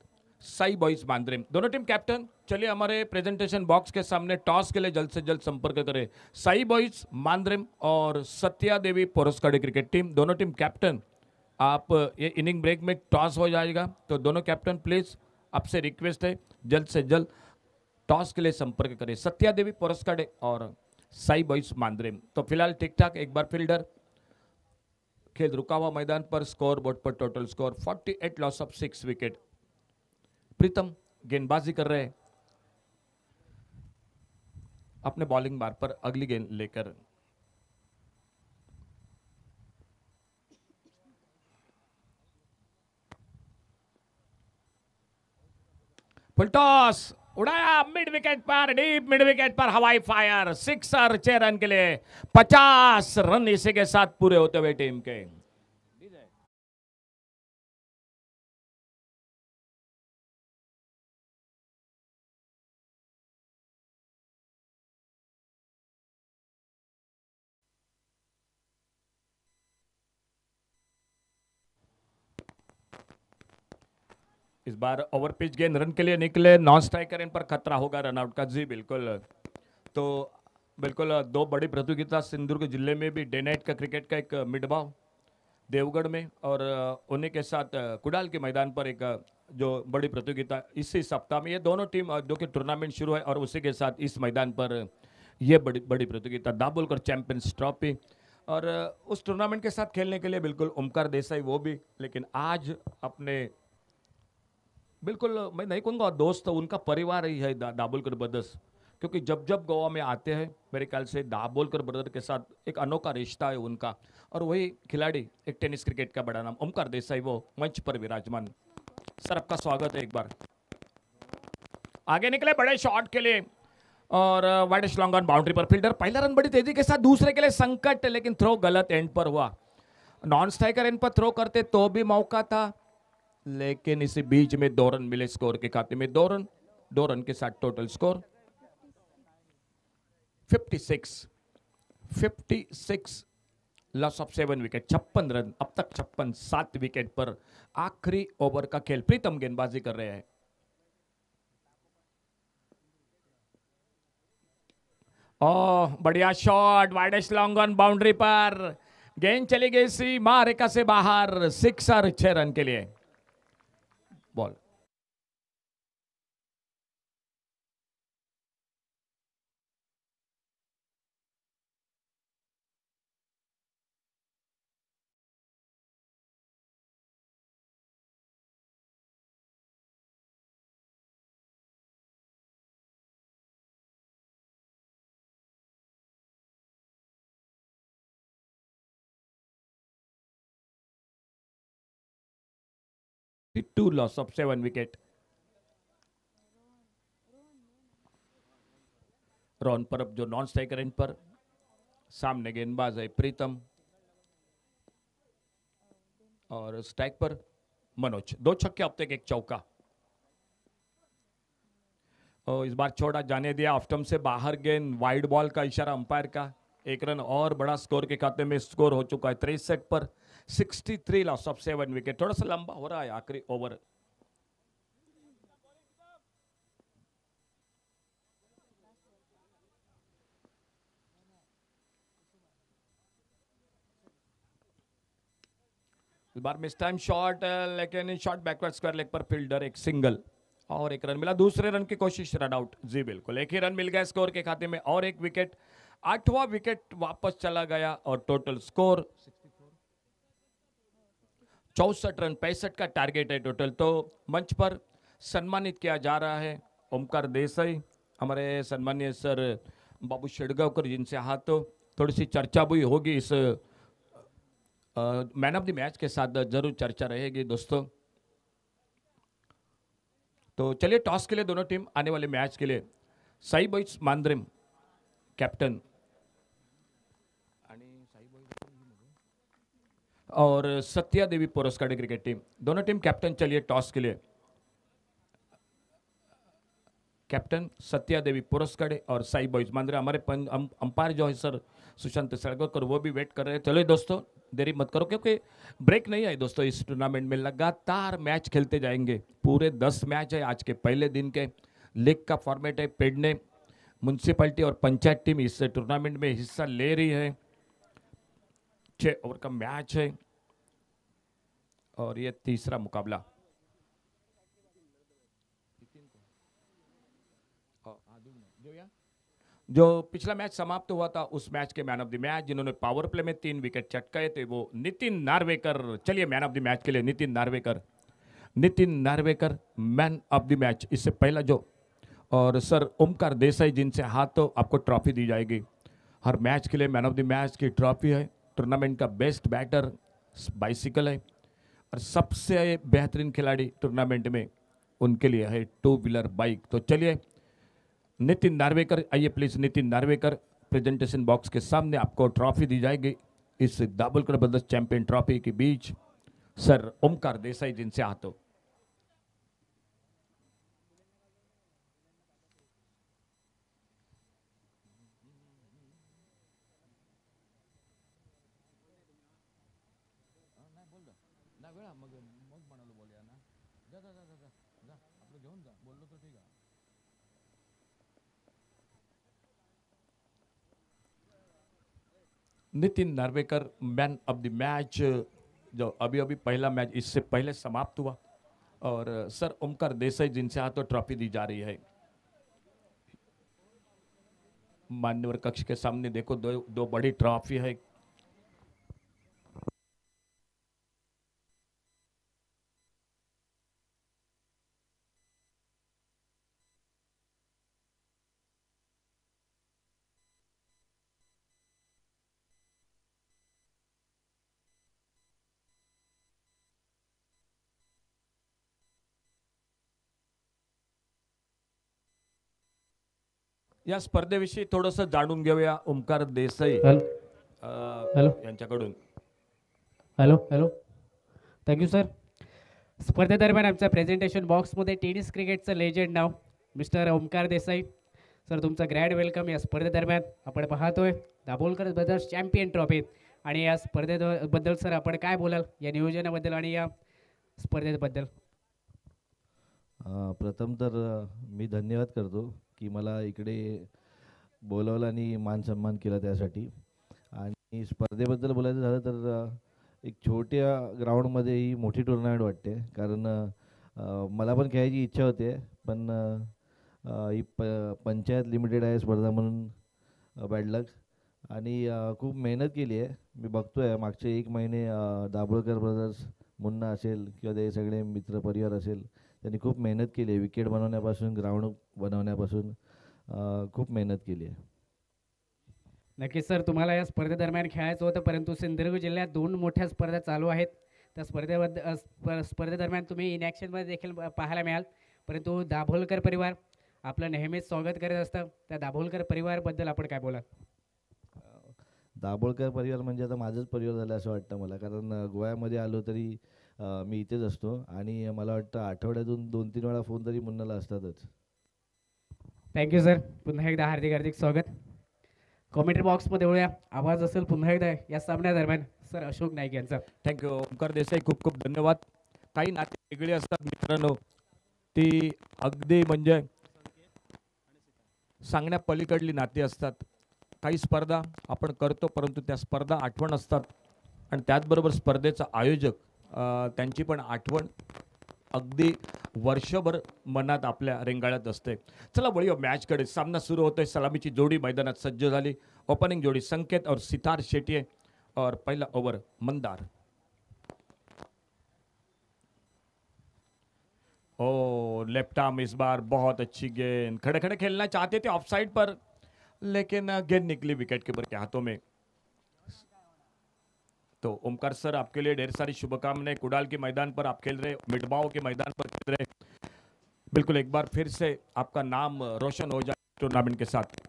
साई बॉयज बांद्रे। दोनों टीम कैप्टन चलिए हमारे प्रेजेंटेशन बॉक्स के सामने टॉस के लिए जल्द से जल्द संपर्क करें। साई बॉयज मांद्रेम और सत्या देवी पोरस्काडे क्रिकेट टीम, दोनों टीम कैप्टन। आप ये इनिंग ब्रेक में टॉस हो जाएगा तो दोनों कैप्टन प्लीज आपसे रिक्वेस्ट है जल्द से जल्द टॉस के लिए संपर्क करें। सत्या देवी पोरस्काडे और साई बॉयज मांद्रेम। तो फिलहाल ठीक ठाक। एक बार फील्डर, खेल रुका हुआ मैदान पर, स्कोर बोर्ड पर total score 48 loss of 6 wicket. Pritam गेंदबाजी कर रहे हैं अपने बॉलिंग बार पर अगली गेंद लेकर। फुल टॉस उड़ाया मिड विकेट पर, डीप मिड विकेट पर हवाई फायर, सिक्सर 6 रन के लिए। 50 रन इसी के साथ पूरे होते हुए टीम के। इस बार ओवर पिच गेंद रन के लिए निकले, नॉन स्ट्राइकर इन पर खतरा होगा रनआउट का। जी बिल्कुल। तो बिल्कुल दो बड़ी प्रतियोगिता सिंधुदुर्ग जिले में भी डे नाइट का क्रिकेट का एक मिडभाव देवगढ़ में और उन्हीं के साथ कुडाल के मैदान पर एक जो बड़ी प्रतियोगिता इसी सप्ताह में, ये दोनों टीम जो कि टूर्नामेंट शुरू है और उसी के साथ इस मैदान पर ये बड़ी बड़ी प्रतियोगिता दाभोलकर चैंपियंस ट्रॉफी। और उस टूर्नामेंट के साथ खेलने के लिए बिल्कुल ओमकार देसाई वो भी, लेकिन आज अपने बिल्कुल मैं नहीं कहूँगा दोस्त, उनका परिवार ही है दाभोलकर ब्रदर्स, क्योंकि जब जब गोवा में आते हैं मेरे ख्याल से दाभोलकर ब्रदर के साथ एक अनोखा रिश्ता है उनका। और वही खिलाड़ी एक टेनिस क्रिकेट का बड़ा नाम ओमकार देसाई वो मंच पर विराजमान। सर आपका स्वागत है एक बार। आगे निकले बड़े शॉट के लिए और wide long on boundary per fielder पहला रन बड़ी तेजी के साथ, दूसरे के लिए संकट लेकिन थ्रो गलत एंड पर हुआ। नॉन स्ट्राइकर एंड पर थ्रो करते तो भी मौका था लेकिन इसी बीच में 2 रन मिले स्कोर के खाते में। 2 रन के साथ total score 56 loss of 7 wicket. 56 run अब तक, 56 7 विकेट पर आखिरी ओवर का खेल। प्रीतम गेंदबाजी कर रहे हैं। ओह बढ़िया shot, widest long on boundary पर गेंद चली गई सीमा रेखा से बाहर, सिक्सर 6 रन के लिए। Ball 2 loss of 7 wicket. Rohan Parab जो नॉन स्ट्राइकर एंड पर, सामने गेंदबाज है प्रीतम और स्ट्राइक पर मनोज. 2 छक्के अब तक 1 चौका. और इस बार छोड़ा जाने दिया ऑफ स्टंप से बाहर, गेंद वाइड बॉल का इशारा अंपायर का. 1 रन और बड़ा स्कोर के खाते में स्कोर हो चुका है 63 पर. 63 लॉस ऑफ 7 विकेट. थोड़ा सा लंबा हो रहा है आखिरी ओवर. इस बार मिस टाइम शॉट, लेकिन शॉट बैकवर्ड स्क्वायर लेग पर फील्डर एक सिंगल और 1 रन मिला. दूसरे रन की कोशिश, रन आउट. जी बिल्कुल, 1 ही रन मिल गया स्कोर के खाते में और 1 विकेट. 8वां विकेट वापस चला गया और टोटल स्कोर 64 रन. 65 का टारगेट है टोटल. तो मंच पर सम्मानित किया जा रहा है ओमकार देसाई, हमारे सम्मानीय सर बाबू शेडगावकर, जिनसे हाथ थोड़ी सी चर्चा भी होगी इस मैन ऑफ द मैच के साथ. जरूर चर्चा रहेगी दोस्तों. तो चलिए टॉस के लिए दोनों टीम आने वाले मैच के लिए साई बॉयज मांद्रेम कैप्टन और सत्या देवी पुरस्कार क्रिकेट टीम, दोनों टीम कैप्टन. चलिए टॉस के लिए कैप्टन सत्या देवी पुरस्कार और साई बॉयज मांद्रे. हमारे अंपायर जो है सर सुशांत सड़गोकर, वो भी वेट कर रहे हैं. चलिए दोस्तों देरी मत करो, क्योंकि ब्रेक नहीं है दोस्तों. इस टूर्नामेंट में लगातार मैच खेलते जाएंगे. पूरे 10 मैच है आज के पहले दिन के. लीग का फॉर्मेट है. पेडने म्यूनसिपैलिटी और पंचायत टीम इस टूर्नामेंट में हिस्सा ले रही है. 6 ओवर का मैच है और ये तीसरा मुकाबला. जो पिछला मैच समाप्त हुआ था उस मैच के मैन ऑफ द मैच जिन्होंने पावर प्ले में 3 विकेट चटकाए थे, वो नितिन नार्वेकर. चलिए मैन ऑफ द मैच के लिए Nitin Narvekar. Nitin Narvekar man of the match. इससे पहला जो और सर ओमकार देसाई, जिनसे हाथों आपको ट्रॉफी दी जाएगी. हर मैच के लिए मैन ऑफ द मैच की ट्रॉफी है. टूर्नामेंट का बेस्ट बैटर बाइसिकल है और सबसे बेहतरीन खिलाड़ी टूर्नामेंट में उनके लिए है 2 व्हीलर बाइक. तो चलिए नितिन नार्वेकर, आइए please. Nitin Narvekar, presentation box के सामने आपको ट्रॉफी दी जाएगी इस दाबोलकर ब्रदर्स चैंपियन ट्रॉफी के बीच सर ओमकार देसाई, जिनसे हाथों. Nitin Narvekar man of the match, जो अभी अभी पहला मैच इससे पहले समाप्त हुआ, और सर ओमकार देसाई, जिनसे हाथों ट्रॉफी दी जा रही है. मान्यवर कक्ष के सामने देखो दो बड़ी ट्रॉफी है. या स्पर्धेविषयी थोडंसं जाणून घेऊया ओमकार देसाई हॅलो यांच्याकडून. Hello hello thank you sir. स्पर्धेदरम्यान आमच्या प्रेझेंटेशन बॉक्समध्ये टेनिस क्रिकेटचं लेजंड नाव मिस्टर ओमकार देसाई सर, तुमचं ग्रँड वेलकम. या स्पर्धेदरम्यान आपण पाहतोय दाभोलकर ब्रदर्स चॅम्पियन ट्रॉफी, आणि या स्पर्धेबद्दल सर आपण काय बोलाल, या नियोजनाबद्दल आणि या स्पर्धेबद्दल? प्रथम तर मी धन्यवाद करतो की मला इकडे बोलवलं आणि मान सन्मान केला त्यासाठी. आणि स्पर्धेबद्दल बोलायचं झालं तर एक छोट्या ग्राउंडमध्ये ही मोठी टुर्नामेंट वाटते, कारण मला पण खेळायची इच्छा होते, पण ही पंचायत लिमिटेड आहे स्पर्धा म्हणून बॅड लक. आणि खूप मेहनत केली आहे. मी बघतोय मागचे 1 महिने दाभोळकर ब्रदर्स, मुन्ना असेल किंवा ते सगळे मित्र परिवार असेल, त्यांनी खूप मेहनत केली आहे. विकेट बनवण्यापासून ग्राउंड बनवण्यापासून खूप मेहनत केली आहे. नक्कीच सर, तुम्हाला या स्पर्धेदरम्यान खेळायचं होतं, परंतु सिंधुदुर्ग जिल्ह्यात 2 मोठ्या स्पर्धा चालू आहेत. त्या स्पर्धेदरम्यान तुम्ही इन ॲक्शनमध्ये देखील पाहायला मिळाल. परंतु दाभोलकर परिवार आपलं नेहमीच स्वागत करत असतं. त्या दाभोलकर परिवारबद्दल आपण काय बोलाल? दाभोळकर परिवार म्हणजे आता माझंच परिवार झालं असं वाटतं मला, कारण गोव्यामध्ये आलो तरी मी इथेच असतो आणि मला वाटतं आठवड्यातून 2-3 वेळा फोन तरी मुन्नाला असतातच. Thank you sir. पुन्हा एकदा हार्दिक हार्दिक स्वागत. कॉमेंट्री बॉक्समध्ये वळूया. आवाज असेल पुन्हा एकदा या सामन्यादरम्यान सर अशोक नाईक यांचा. थँक्यू ओंकार देसाई, खूप खूप धन्यवाद. काही नाते वेगळी असतात मित्रांनो, ती अगदी म्हणजे सांगण्या पलीकडली नाती असतात. काही स्पर्धा आपण करतो परंतु त्या स्पर्धा आठवण असतात आणि त्याचबरोबर स्पर्धेचा आयोजक त्यांची पण आठवण अगदी वर्षभर मनात आपल्या रेंगाळत असते. चला वळूया मॅचकडे. सामना सुरू होतोय. सलामीची जोडी मैदानात सज्ज झाली. ओपनिंग जोडी संकेत और सितार शेट्टी और पहला ओवर मंदार. ओ लेफ्ट आर्म इस बार बहुत अच्छी गेंद. खड़े खड़े खेलना चाहते थे ऑफ साइड पर, लेकिन गेंद निकली विकेट कीपर के हाथों में. तो ओमकार सर आपके लिए ढेर सारी शुभकामनाएं. कुडाल के मैदान पर आप खेल रहे, मिडबाव के मैदान पर खेल रहे. बिल्कुल एक बार फिर से आपका नाम रोशन हो जाए टूर्नामेंट के साथ.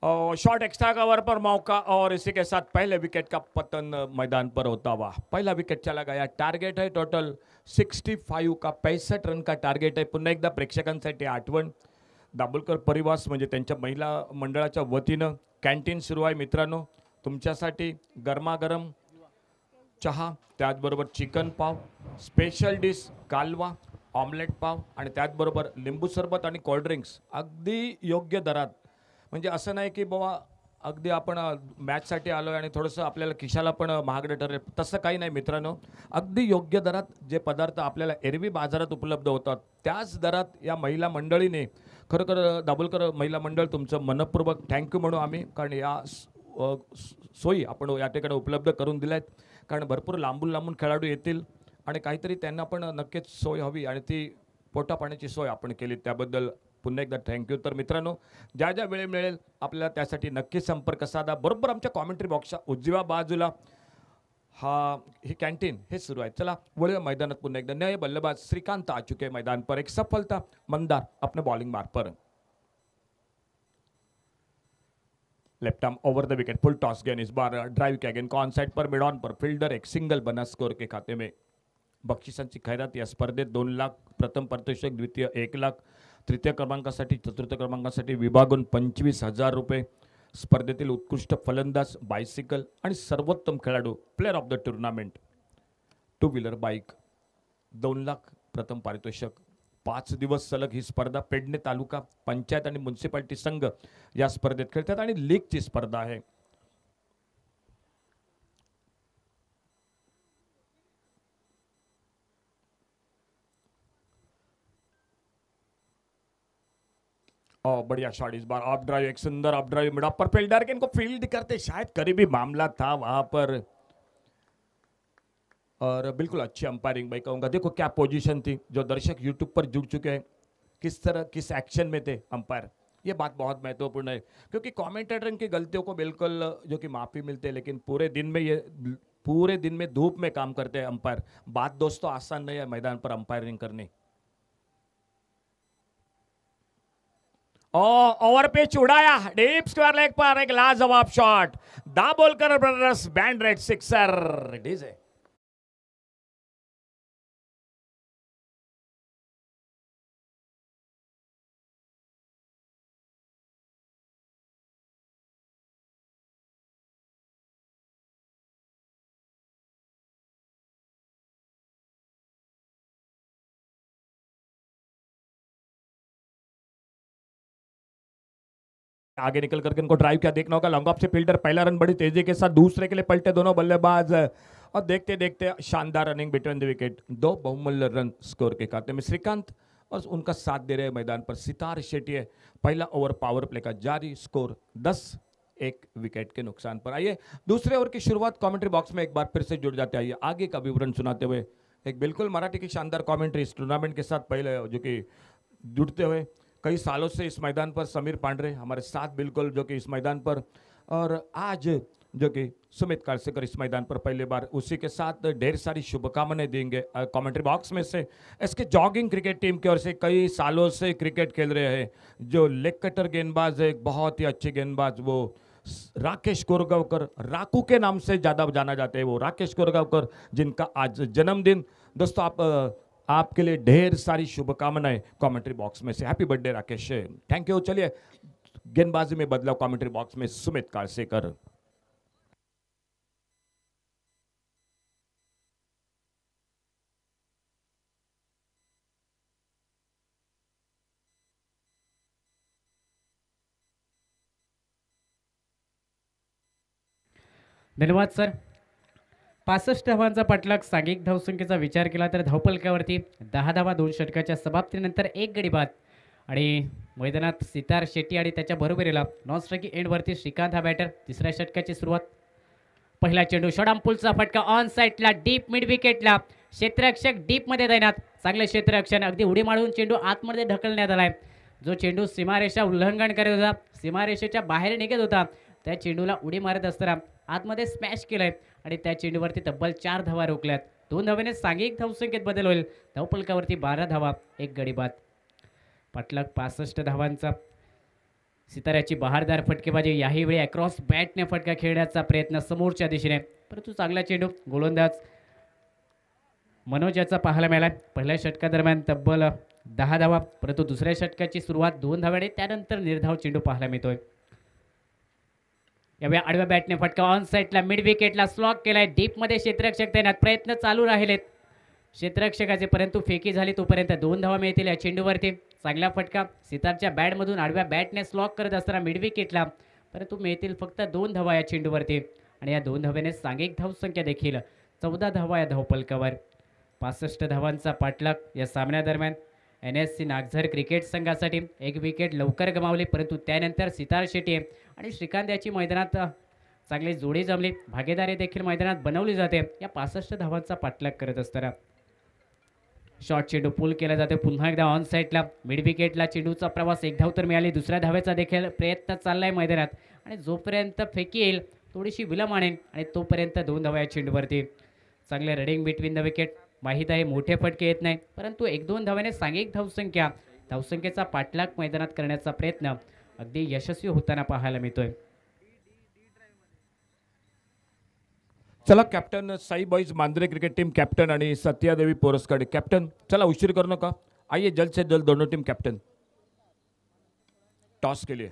और शॉट एक्स्ट्रा कवर पर मौका और इसी के साथ पहले विकेट का पतन मैदान पर होता हुआ. पहला विकेट चला गया. टार्गेट है टोटल 65 का, 65 रन का टार्गेट आहे. पुन्हा एकदा प्रेक्षकांसाठी आठवण, दाभोलकर परिवार म्हणजे त्यांच्या महिला मंडळाच्या वतीनं कॅन्टीन सुरू आहे मित्रांनो. तुमच्यासाठी गरमागरम चहा, त्याचबरोबर चिकन पाव, स्पेशल डिश कालवा, ऑमलेट पाव आणि त्याचबरोबर लिंबू सरबत आणि कोल्ड्रिंक्स अगदी योग्य दरात. म्हणजे असं नाही की बाबा अगदी आपण मॅचसाठी आलो आणि थोडंसं आपल्याला खिशाला पण महागडं ठरेल, तसं काही नाही मित्रांनो. अगदी योग्य दरात जे पदार्थ आपल्याला एरवी बाजारात उपलब्ध होतात त्याच दरात या महिला मंडळीने, खरोखर दाभोलकर महिला मंडळ तुमचं मनपूर्वक थँक्यू म्हणू आम्ही, कारण या सोयी आपण या ठिकाणी उपलब्ध करून दिल्या आहेत. कारण भरपूर लांबून लांबून खेळाडू येतील आणि काहीतरी त्यांना पण नक्कीच सोय हवी आणि ती पोटापाण्याची सोय आपण केली, त्याबद्दल पुन्हा एकदा थँक्यू. तर मित्रांनो, ज्या ज्या वेळ मिळेल आपल्याला त्यासाठी नक्की संपर्क साधा. बरोबर आमच्या कॉमेंट्री बॉक्सच्या उजव्या बाजूला ही कॅन्टीन हे सुरू आहे. चला वळूया मैदानात. पुन्हा एकदा नए बल्लेबाज श्रीकांत आ चुके मैदान पर. एक सफलता मंदार अपने बॉलिंग मार्ग पर. Left arm over the wicket, full toss गेंद. इस बार ड्राइव किया गेंद को ऑन साइड पर, मिड ऑन पर. फिल्डर एक सिंगल बना स्कोर के खाते में. बक्षिसांची खैरात या स्पर्धेत 2 लाख, प्रथम पारितोषिक, द्वितीय 1 लाख, तृतीय क्रमांकासाठी, चतुर्थ क्रमांकासाठी विभागून 25,000 रुपये. स्पर्धेतील उत्कृष्ट फलंदाज, बायसिकल आणि सर्वोत्तम खेळाडू, player of the tournament, 2 wheeler bike, 2 lakh प्रथम पारितोषिक. 5 दिवस सलग ही स्पर्धा पेडणे तालुका पंचायत आणि म्युन्सिपालिटी संघ या स्पर्धेत खेळतात आणि लीगची स्पर्धा आहे. बढ़िया शॉट इस बार. ऑफ ड्राइव, एक सुंदर ऑफ ड्राइव, मिड ऑफ पर. फील्डर के इनको फील्ड करते शायद करीबी मामला था वहां पर, और बिल्कुल अच्छी अंपायरिंग भाई कहूँगा. देखो क्या पोजीशन थी, जो दर्शक यूट्यूब पर जुड़ चुके हैं किस तरह किस एक्शन में थे अंपायर, ये बात बहुत महत्वपूर्ण है. क्योंकि कमेंटेटर की गलतियों को बिल्कुल जो कि माफ़ी मिलते हैं, लेकिन पूरे दिन में धूप में काम करते हैं अंपायर. बात दोस्तों आसान नहीं है मैदान पर अंपायरिंग करनी. ओवर पिच उड़ाया डीप स्क्वायर लेग पर, एक लाजवाब shot. Dabholkar brothers band red sixer. It is आगे निकल करके इनको ड्राइव क्या देखना होगा. लॉन्ग ऑफ से फील्डर पहला रन बड़ी तेजी के साथ, दूसरे के लिए पलटे दोनों बल्लेबाज और देखते देखते शानदार रनिंग बिटवीन द विकेट. 2 बहुमूल्य रन स्कोर के खाते में. श्रीकांत और उनका साथ दे रहे मैदान पर सितार शेट्टी है. पहला ओवर पावर प्ले का जारी, स्कोर 10-1 विकेट के नुकसान पर. आइए दूसरे ओवर की शुरुआत कमेंट्री बॉक्स में एक बार फिर से जुड़ जाते हैं. आइए आगे का विवरण सुनाते हुए एक बिल्कुल मराठी की शानदार कमेंट्री इस टूर्नामेंट के साथ पहले जो कि जुड़ते हुए कई सालों से इस मैदान पर समीर पांडरे हमारे साथ, बिल्कुल जो कि इस मैदान पर और आज जो कि सुमित कालसेकर इस मैदान पर पहली बार, उसी के साथ ढेर सारी शुभकामनाएं देंगे कमेंट्री बॉक्स में से। इसके जॉगिंग क्रिकेट टीम की ओर से कई सालों से क्रिकेट खेल रहे हैं, जो लेग कटर गेंदबाज है, एक बहुत ही अच्छे गेंदबाज, वो राकेश कोरगावकर, राकू के नाम से ज़्यादा जाना जाते हैं, वो राकेश कोरगावकर, जिनका आज जन्मदिन। दोस्तों आपके लिए ढेर सारी शुभकामनाएं कमेंट्री बॉक्स में से। Happy birthday Rakesh, thank you. चलिए गेंदबाजी में बदलाव कमेंट्री बॉक्स में सुमित कालसेकर। धन्यवाद सर। 65 धावांचा पाठलाग, सांघिक धावसंख्येचा विचार केला तर धावपलकावरती 10 धावा 2 षटकाच्या समाप्तीनंतर एक गडी बाद आणि मैदानात सितार शेट्टी आणि त्याच्या बरोबरीला नॉन स्ट्रायकिंग एंडवरती श्रीकांत हा बॅटर। तिसऱ्या षटकाची सुरुवात, पहिला चेंडू शॉर्टआर्मपुलचा फटका ऑन साईडला डीप मिड विकेटला, क्षेत्ररक्षक डीपमध्ये तैनात, चांगले क्षेत्ररक्षण, अगदी उडी मारून चेंडू आतमध्ये ढकलण्यात आलाय। जो चेंडू सीमारेषा उल्लंघन करत होता, सीमारेषेच्या बाहेर निघत होता, त्या चेंडूला उडी मारत असताना आतमध्ये स्मॅश केलंय आणि त्या चेंडूवरती तब्बल 4 धावा रोखल्यात। 2 धावेने सांघिक धावसंख्येत बदल होईल। धावपलकावरती 12 धावा, एक गडी बाद। पाठलाग 65 धावांचा, सिताऱ्याची बहारदार फटकेबाजी, याही वेळी अक्रॉस बॅटने फटका खेळण्याचा प्रयत्न समोरच्या दिशेने, परंतु चांगला चेंडू गोलंदाज मनोज याचा पाहायला मिळाला। पहिल्या षटकादरम्यान तब्बल 10 धावा, परंतु दुसऱ्या षटकाची सुरुवात 2 धावाने, त्यानंतर निर्धाव चेंडू पाहायला मिळतोय। यावेळी आडव्या बॅटने फटका ऑन साईडला मिड विकेटला स्लॉक केलाय, डीपमध्ये क्षेत्ररक्षक तैनात, प्रयत्न चालू राहिलेत क्षेत्ररक्षकाचे, परंतु फेकी झाली, तोपर्यंत 2 धावा मिळतील या चेंडूवरती। चांगला फटका सितारच्या बॅटमधून आडव्या बॅटने स्लॉक करत असताना मिड विकेटला, परंतु मिळतील फक्त 2 धावा या चेंडूवरती आणि या 2 धावेने सांघिक धावसंख्या देखील 14 धावा या धावपलकावर। 65 धावांचा पाठलाग या सामन्यादरम्यान NSC नागझर क्रिकेट संघासाठी एक विकेट लवकर गमावली, परंतु त्यानंतर सितार शेट्टी आणि श्रीकांत याची मैदानात चांगली जोडी जमली, भागीदारी देखील मैदानात बनवली जाते। या 65 धावांचा पाठलाग करत असताना शॉर्ट चेंडू पूल केला जाते, पुन्हा एकदा ऑन साईडला मिड विकेटला चेंडूचा प्रवास, एक धाव तर मिळाली, दुसऱ्या धावेचा देखील प्रयत्न चाललाय मैदानात आणि जोपर्यंत फेकी येईल थोडीशी विलंब आणेल आणि तोपर्यंत 2 धावा या चेंडूवरती। चांगले रनिंग बिटवीन द विकेट, माहीत आहे मोठे फटके येत नाही, परंतु 1-2 धावाने सांघिक धावसंख्येचा पाठलाग मैदानात करण्याचा प्रयत्न अगदी यशस्वी होताना पाहायला मिळतोय। चला कॅप्टन साई बॉयज मांजरे क्रिकेट टीम कैप्टन आणि सत्यादेवी पोरस्कडे कॅप्टन, चला उशीर करू नका, आइए जल्द से जल्द दोनों टीम कैप्टन टॉस के लिए।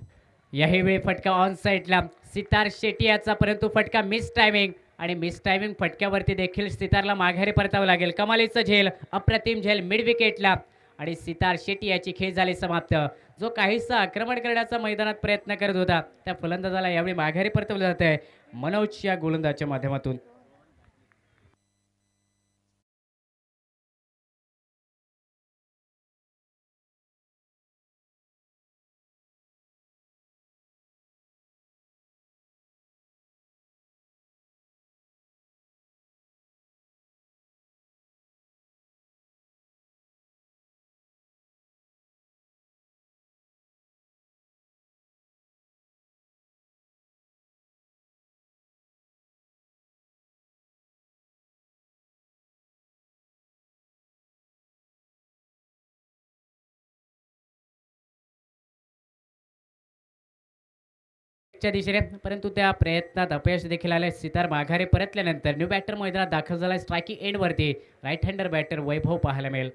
याही वेळी फटका ऑन साईडला सितार शेट्टी याचा, परंतु फटका मिस टायमिंग आणि मिस टायमिंग फटक्यावरती देखील सितारला माघारी परतावं लागेल। कमालीचं झेल, अप्रतिम झेल मिड विकेटला आणि सितार शेट्टी याची खेळ झाली समाप्त। जो काहीसा आक्रमण करण्याचा मैदानात प्रयत्न करत होता त्या फलंदाजाला यावेळी माघारी परतवलं जात आहे मनोज या गोलंदाजाच्या माध्यमातून। च्या दिशेने, परंतु त्या प्रयत्नात अपयश देखील आले। सितार माघारी परतल्यानंतर न्यू बॅटर मैदानात दाखल झाला, स्ट्रायकिंग एंडवरती राईट हँडर बॅटर वैभव पाहायला मिळेल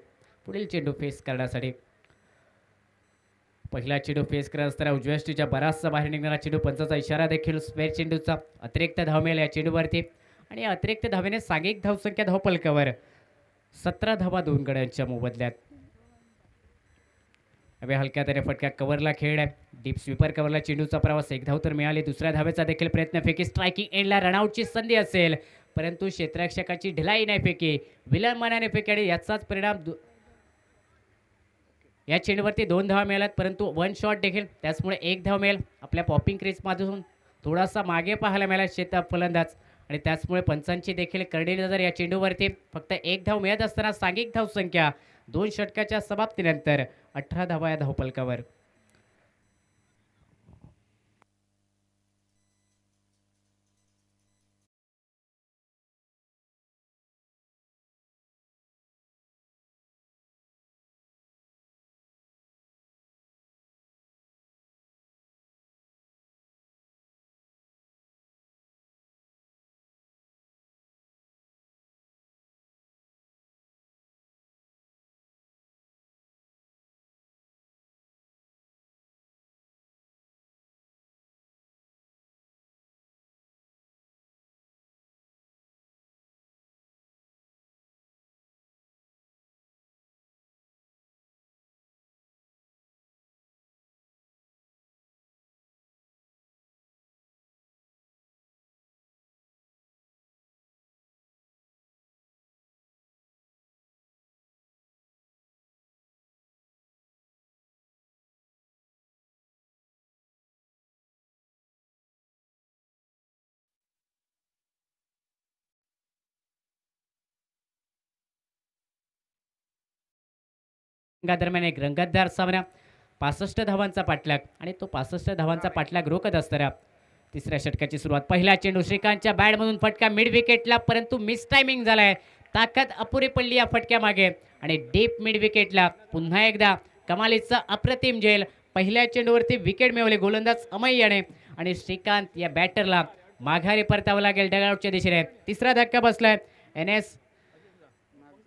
पुढील चेंडू फेस करण्यासाठी। पहिला चेंडू फेस करत असताना उजव्या स्टीच्या बराचसा बाहेर निघणारा चेंडू, पंचाचा इशारा देखील स्पेअर चेंडूचा, अतिरिक्त धाव मिळेल या चेंडूवरती आणि अतिरिक्त धावेने सांघिक धावसंख्या धावपलकावर 17 धावा 2 गड्यांच्या मोबदल्यात। अबे हलक्या त्याने फटका कव्हरला खेळ आहे, डीप स्वीपर कव्हरला चेंडूचा प्रवास, एक धाव तर मिळाली, दुसऱ्या धावेचा देखील प्रयत्न, फेकी स्ट्रायकिंग एंडला रनआउटची संधी असेल, परंतु क्षेत्ररक्षकाची ढिलाई नाही, फेकी विलंबाने फेकी आणि याचाच परिणाम या चेंडूवरती 2 धावा मिळाल्यात, परंतु 1 शॉट देखील, त्याचमुळे 1 धाव मिळेल। आपल्या पॉपिंग क्रीजमधून थोडासा मागे पाहायला मिळाला शेत फलंदाज आणि त्याचमुळे पंचांची देखील करडी नजर या चेंडूवरती। फक्त 1 धाव मिळत असताना सांघिक धावसंख्या 2 षटकाच्या समाप्तीनंतर 18 धावा या धावपलकावर। दरम्यान एक रंगतदार सामना 65 धावांचा पाठलाग आणि तो 65 धावांचा पाठलाग रोखत असताना तिसऱ्या षटकाची सुरुवात. पहिला चेंडू श्रीकांतच्या बॅटमधून फटका मिड विकेटला, परंतु मिस टायमिंग झालाय. ताकद अपुरी पडली या फटक्यामागे आणि डीप मिड विकेटला पुन्हा एकदा कमालीचा अप्रतिम झेल. पहिल्या चेंडूवरती विकेट मिळवले गोलंदाज अमय याने आणि श्रीकांत या बॅटरला माघारी परतावं लागेल डगआउटच्या दिशेने. तिसरा धक्का बसलाय.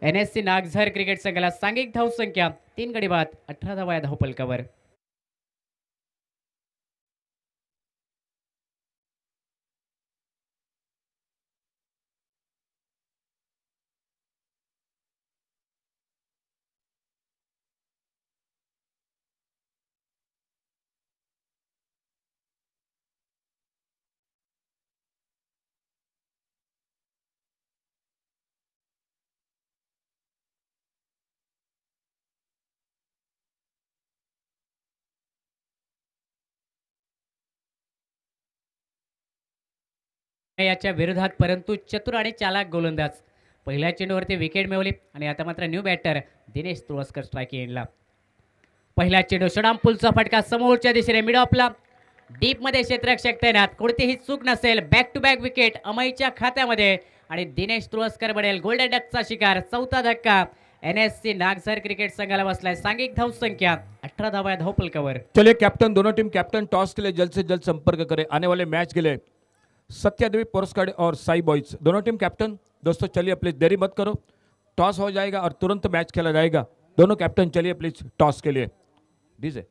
NSC नागझर क्रिकेट संघाला सांघिक धावसंख्या 3 गडी बाद 18 धावा या धावपलकावर. याच्या विरोधात परंतु चतुर आणि चालाक गोलंदाज. पहिल्या चेंडूवरती विकेट मिळवली आणि आता मात्र new batter Dinesh Tulaskar strike एंडला. पहिला चेंडू शडाम पुलचा फटका समोरच्या दिशेने मिड ऑफला. डीपमध्ये क्षेत्ररक्षक तैनात, कोणतीही चूक नसेल. बॅक टू बॅक विकेट अमयच्या खात्यामध्ये आणि दिनेश तुळसकर बनेल गोल्डन डकचा शिकार. चौथा धक्का NSC नागझर क्रिकेट संघाला बसलाय सांघिक धावसंख्या 18 धावा या धावपलकावर. चलिए कैप्टन, दोनों टीम कैप्टन टॉस के लिए जल्द से जल्द संपर्क करें आने वाले मैच के लिए. सत्यादेवी पोरस्काडे और साई बॉयज दोनों टीम कैप्टन, दोस्तों चलिए प्लीज देरी मत करो. टॉस हो जाएगा और तुरंत मैच खेला जाएगा. दोनों कैप्टन चलिए प्लीज टॉस के लिए. डीजे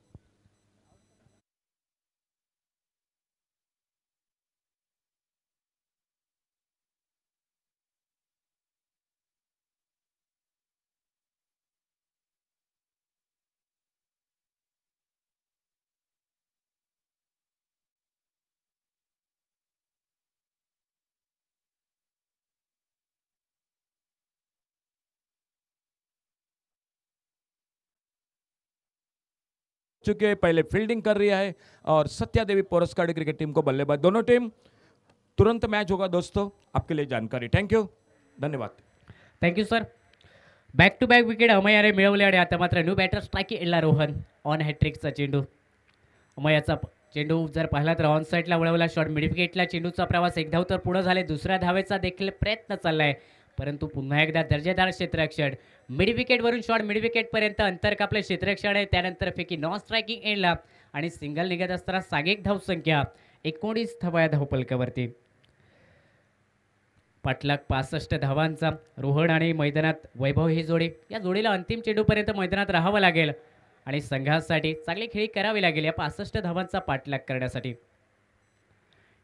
चुके पहले फील्डिंग कर रही है और सत्यादेवी पोरस्काडे क्रिकेट टीम को बल्लेबाज. दोनों टीम तुरंत मैच होगा दोस्तों, आपके लिए जानकारी. थैंक यू, धन्यवाद. Thank you sir. Back to back wicket अमयाने मिळवले आणि आता मात्र न्यू बॅटर स्ट्राईक एंडला रोहन. ऑन हॅट्रिकचा चेंडू. अमयाचा चेंडू जर पाहिला तर ऑन साईडला वळवला. शॉर्ट मिड विकेटला चेंडूचा प्रवास. एक धाव तर पुढे झाले. दुसऱ्या धावेचा देखील प्रयत्न चाललाय, परंतु पुन्हा एकदा दर्जेदार क्षेत्ररक्षण. मिड विकेटवरून शॉर्ट मिड विकेटपर्यंत अंतर कापले क्षेत्ररक्षण आहे. त्यानंतर फेकी नॉन स्ट्रायकिंग एंडला आणि सिंगल निघत असताना सांघिक धावसंख्या 19 धावा या धावपलकावरती. पाठलाग 65 धावांचा. रोहन आणि मैदानात वैभव ही जोडी. या जोडीला अंतिम चेंडूपर्यंत मैदानात राहावं लागेल आणि संघासाठी चांगली खेळी करावी लागेल या 65 धावांचा पाठलाग करण्यासाठी.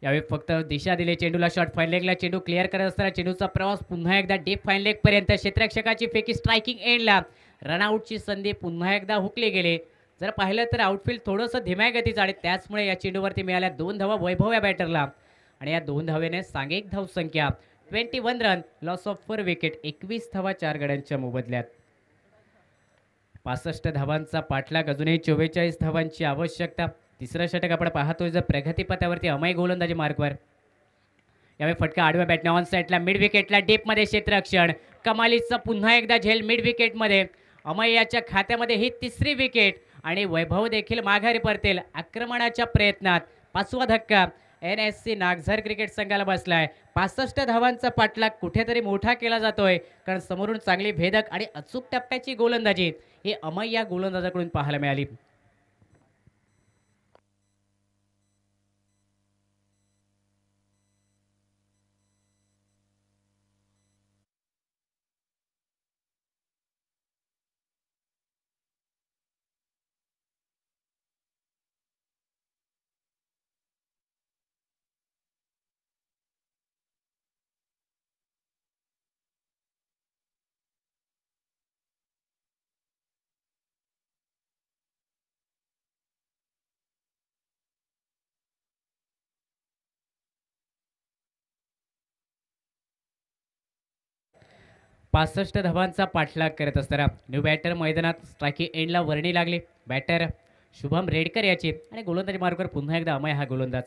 यावेळी फक्त दिशा दिली चेंडूला. शॉर्ट फाईन लेगला चेंडू क्लिअर करत असताना चेंडूचा प्रवास पुन्हा एकदा डीप फाईन लेग पर्यंत. क्षेत्ररक्षकाची फेकी स्ट्रायकिंग एंडला. रनआउटची संधी पुन्हा एकदा हुकली गेली. जर पाहिलं तर आउटफील्ड थोडंसं धीम्या गतीचं आणि त्याचमुळे या चेंडूवरती मिळाल्या 2 धावा वैभव या बॅटरला आणि या 2 धावेने सांघिक धावसंख्या 21 रन. Loss of 4 wicket. 21 धावा 4 गड्यांच्या मोबदल्यात. 65 धावांचा पाठलाग. अजूनही 44 धावांची आवश्यकता. तिसरं षटक आपण पाहतोय जर प्रगतीपथावरती अमय गोलंदाजी मार्कवर. यावेळी फटका आडव्या बॅटने ऑन साईडला मिड विकेटला. डीपमध्ये क्षेत्ररक्षण. कमालीचा पुन्हा एकदा झेल मिड विकेटमध्ये. अमय याच्या खात्यामध्ये ही तिसरी विकेट आणि वैभव देखील माघारी परतेल आक्रमणाच्या प्रयत्नात. 5वा धक्का NSC नागझर क्रिकेट संघाला बसलाय. 65 धावांचा पाठलाग कुठेतरी मोठा केला जातोय, कारण समोरून चांगली भेदक आणि अचूक टप्प्याची गोलंदाजी ही अमय या गोलंदाजाकडून पाहायला मिळाली. पासष्ट धावांचा पाठलाग करत असताना न्यू बॅटर मैदानात स्ट्रायकी एंडला वर्णी लागली. बॅटर शुभम रेडकर याची आणि गोलंदाजी मार्गावर पुन्हा एकदा अमय हा गोलंदाज.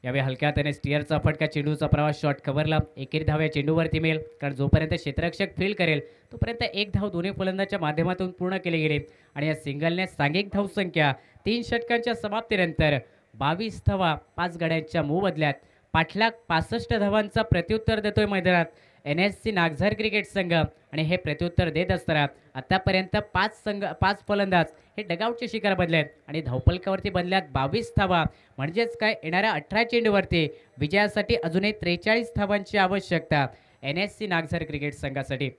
यावेळी हलक्या हाताने स्टिअरचा फटका, चेंडूचा प्रवास, शॉट कव्हरला, एकेरी धाव या चेंडूवरती मिळेल, कारण जोपर्यंत क्षेत्ररक्षक फील करेल तोपर्यंत एक धाव दोन्ही फलंदाच्या माध्यमातून पूर्ण केली गेली आणि या सिंगलने सांघिक धावसंख्या 3 षटकांच्या समाप्तीनंतर 22 धावा 5 गड्यांच्या मोबदल्यात पाठलाग 65 धावांचा प्रत्युत्तर देतोय मैदानात NSC नागझर क्रिकेट संघ आणि हे प्रत्युत्तर देत असताना आतापर्यंत 5 फलंदाज हे डगआउटचे शिकार बनलेत आणि धावपलकावरती बनल्यात 22 धावा, म्हणजेच काय येणाऱ्या 18 चेंडूवरती विजयासाठी अजूनही 43 धावांची आवश्यकता NSC नागझर क्रिकेट संघासाठी.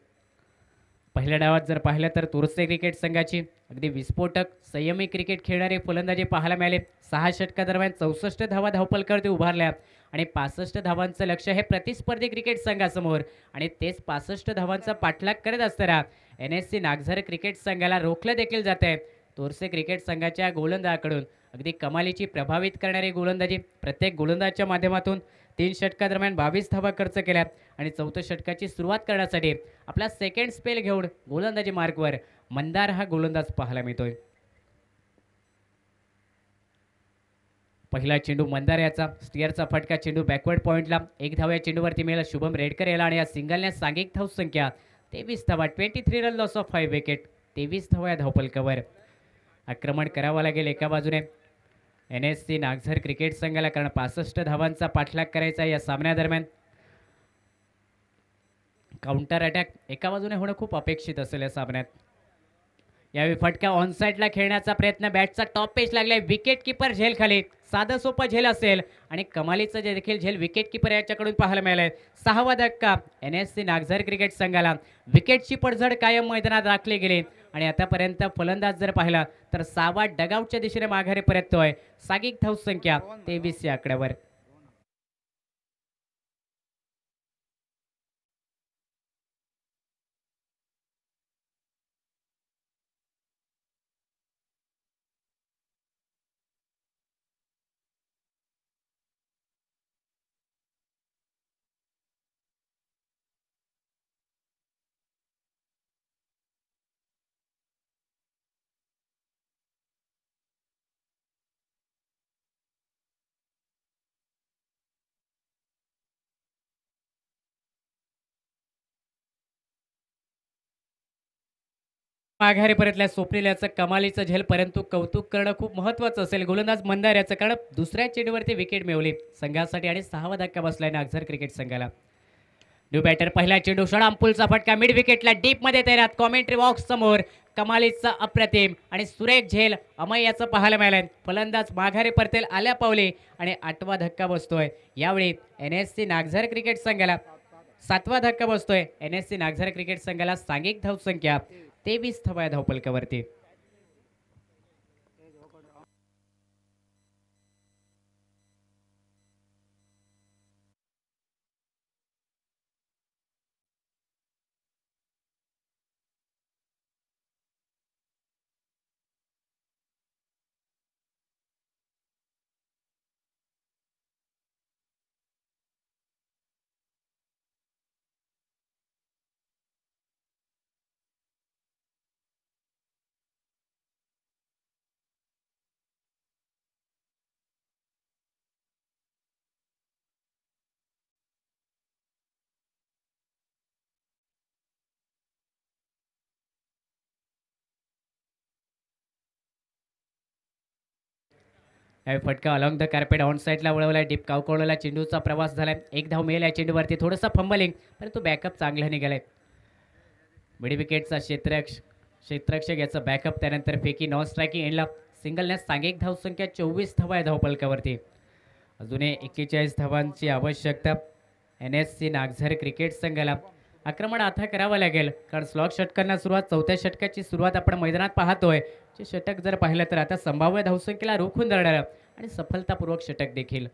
पहिल्या डावात जर पाहिलं तर तुरसे क्रिकेट संघाची अगदी विस्फोटक संयमी क्रिकेट खेळणारे फलंदाजी पाहायला मिळाले. 6 षटकादरम्यान 64 धावा धावपलकावरती उभारल्या आणि 65 धावांचं लक्ष हे प्रतिस्पर्धी क्रिकेट संघासमोर आणि तेच 65 धावांचा पाठलाग करत असताना NSC नागझर क्रिकेट संघाला रोखलं देखील जात आहे. तोरसे क्रिकेट संघाच्या गोलंदाजाकडून अगदी कमालीची प्रभावित करणारी गोलंदाजी, प्रत्येक गोलंदाजाच्या माध्यमातून 3 षटकादरम्यान 22 धावा खर्च केल्या आणि 4थ्या षटकाची सुरुवात करण्यासाठी आपला सेकंड स्पेल घेऊन गोलंदाजी मार्कवर मंदार हा गोलंदाज पाहायला मिळतोय. पहिला चेंडू मंदार याचा, स्टिअरचा फटका, चेंडू बॅकवर्ड पॉईंटला, 1 धाव या चेंडूवरती मिळेल शुभम रेडकर याला आणि या सिंगलने सांघिक धावसंख्या 23 धावा, 23 रन लॉस ऑफ 5 विकेट, 23 धावा या धावपलकावर. आक्रमण करावं लागेल एका बाजूने NSC नागझर क्रिकेट संघाला, कारण 65 धावांचा पाठलाग करायचा या सामन्यादरम्यान. काउंटर अटॅक एका बाजूने होणं खूप अपेक्षित असेल या सामन्यात. यावेळी फटका ऑनसाईडला खेळण्याचा प्रयत्न, बॅटचा टॉप पेच लागलाय, विकेट किपर झेल खाली, साधं सोपं झेल असेल आणि कमालीचं जे देखील झेल विकेट किपर याच्याकडून पाहायला मिळालंय. 6वा धक्का NSC नागझर क्रिकेट संघाला. विकेटची पडझड कायम मैदानात राखली गेली आणि आतापर्यंत फलंदाज जर पाहिला तर 6वा डगआउटच्या दिशेने माघारी परततोय. सांघिक धावसंख्या 23 या आकड्यावर. माघारी परतल्या स्वप्नील कमालीचं झेल, परंतु कौतुक करणं खूप महत्त्वाचं असेल गोलंदाज मंदार याचं, कारण दुसऱ्या चेंडूवरती विकेट मिळवली संघासाठी आणि 6वा धक्का बसलाय नागझर क्रिकेट संघाला. न्यू बॅटर, पहिला चेंडू षडांपुलचा फटका, मिड विकेटला डीपमध्ये तैनात, कॉमेंट्री बॉक्स समोर कमालीचा अप्रतिम आणि सुरेख झेल अमय याचं पाहायला मिळालंय. फलंदाज माघारी परतेल आल्या पावले आणि 8वा धक्का बसतोय. यावेळी NSC नागझर क्रिकेट संघाला 7वा धक्का बसतोय. NSC नागझर क्रिकेट संघाला सांघिक धावसंख्या 23 धावा धावपलकावरती. फटका अलॉंग द कार्पेट ऑन साईडला वळवला, डीप कावकवलेला चेंडूचा प्रवास झालाय. 1 धाव मिळेल या चेंडूवरती, थोडंसं फंबलिंग परंतु बॅकअप चांगला निघालाय. मिड विकेटचा क्षेत्ररक्षक याचा बॅकअप, त्यानंतर फेकी नॉन स्ट्रायकिंग एंडला, सिंगलने सांघिक धावसंख्या 24 धावा या धावपलकावरती. अजूनही 41 धावांची आवश्यकता NSC नागझर क्रिकेट संघाला. आक्रमण आता करावं लागेल, कारण स्लॉग षटकांना सुरुवात, 4थ्या षटकाची सुरुवात आपण मैदानात पाहतोय. जे षटक जर पाहिलं तर आता संभाव्य धावसंख्येला रोखून धरणारं आणि सफलतापूर्वक षटक देखील.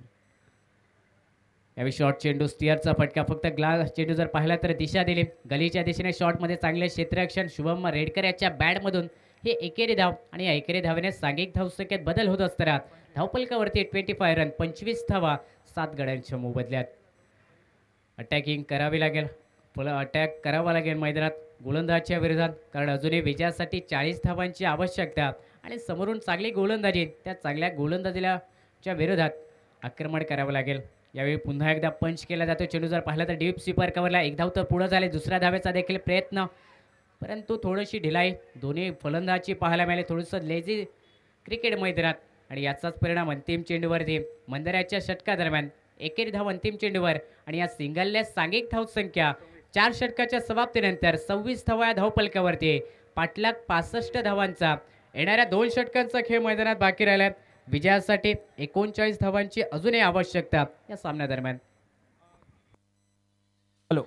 यावेळी शॉर्ट चेंडू, स्टिअरचा फटका, फक्त ग्लास चेंडू जर पाहिला तर दिशा दिली गलीच्या दिशेने. शॉटमध्ये चांगले क्षेत्ररक्षण शुभम रेडकर याच्या बॅटमधून हे एकेरी धाव आणि या एकेरी धावेने सांघिक धावसंख्येत बदल होत असताना धावपलकावरती 25 रन, 25 धावा 7 गड्यांच्या मोबदल्यात. अटॅकिंग करावी लागेल, अटॅक करावा लागेल मैदानात गोलंदाजाच्या विरोधात, कारण अजूनही विजयासाठी 40 धावांची आवश्यकता आणि समोरून चांगली गोलंदाजी, त्या चांगल्या गोलंदाजीच्या विरोधात आक्रमण करावं लागेल. यावेळी पुन्हा एकदा पंच केला जातो. चेंडू जर पाहिला तर डीप स्वीपर कव्हरला एक धाव तर पुढं झाले. दुसऱ्या धावेचा देखील प्रयत्न, परंतु थोडीशी ढिलाई दोन्ही फलंदाजी पाहायला मिळाली. थोडंसं लेझी क्रिकेट मैदानात आणि याचाच परिणाम अंतिम चेंडूवरती. मंदऱ्याच्या षटकादरम्यान एकेरी धाव अंतिम चेंडूवर आणि या सिंगलने सांघिक धावसंख्या 4 षटकाच्या समाप्तीनंतर 26 धावा या धावपलकावरती. पाठलाग 65 धावांचा. येणाऱ्या 2 षटकांचा खेळ मैदानात बाकी राहिला. विजयासाठी 39 धावांची अजूनही आवश्यकता या सामन्यादरम्यान. हॅलो,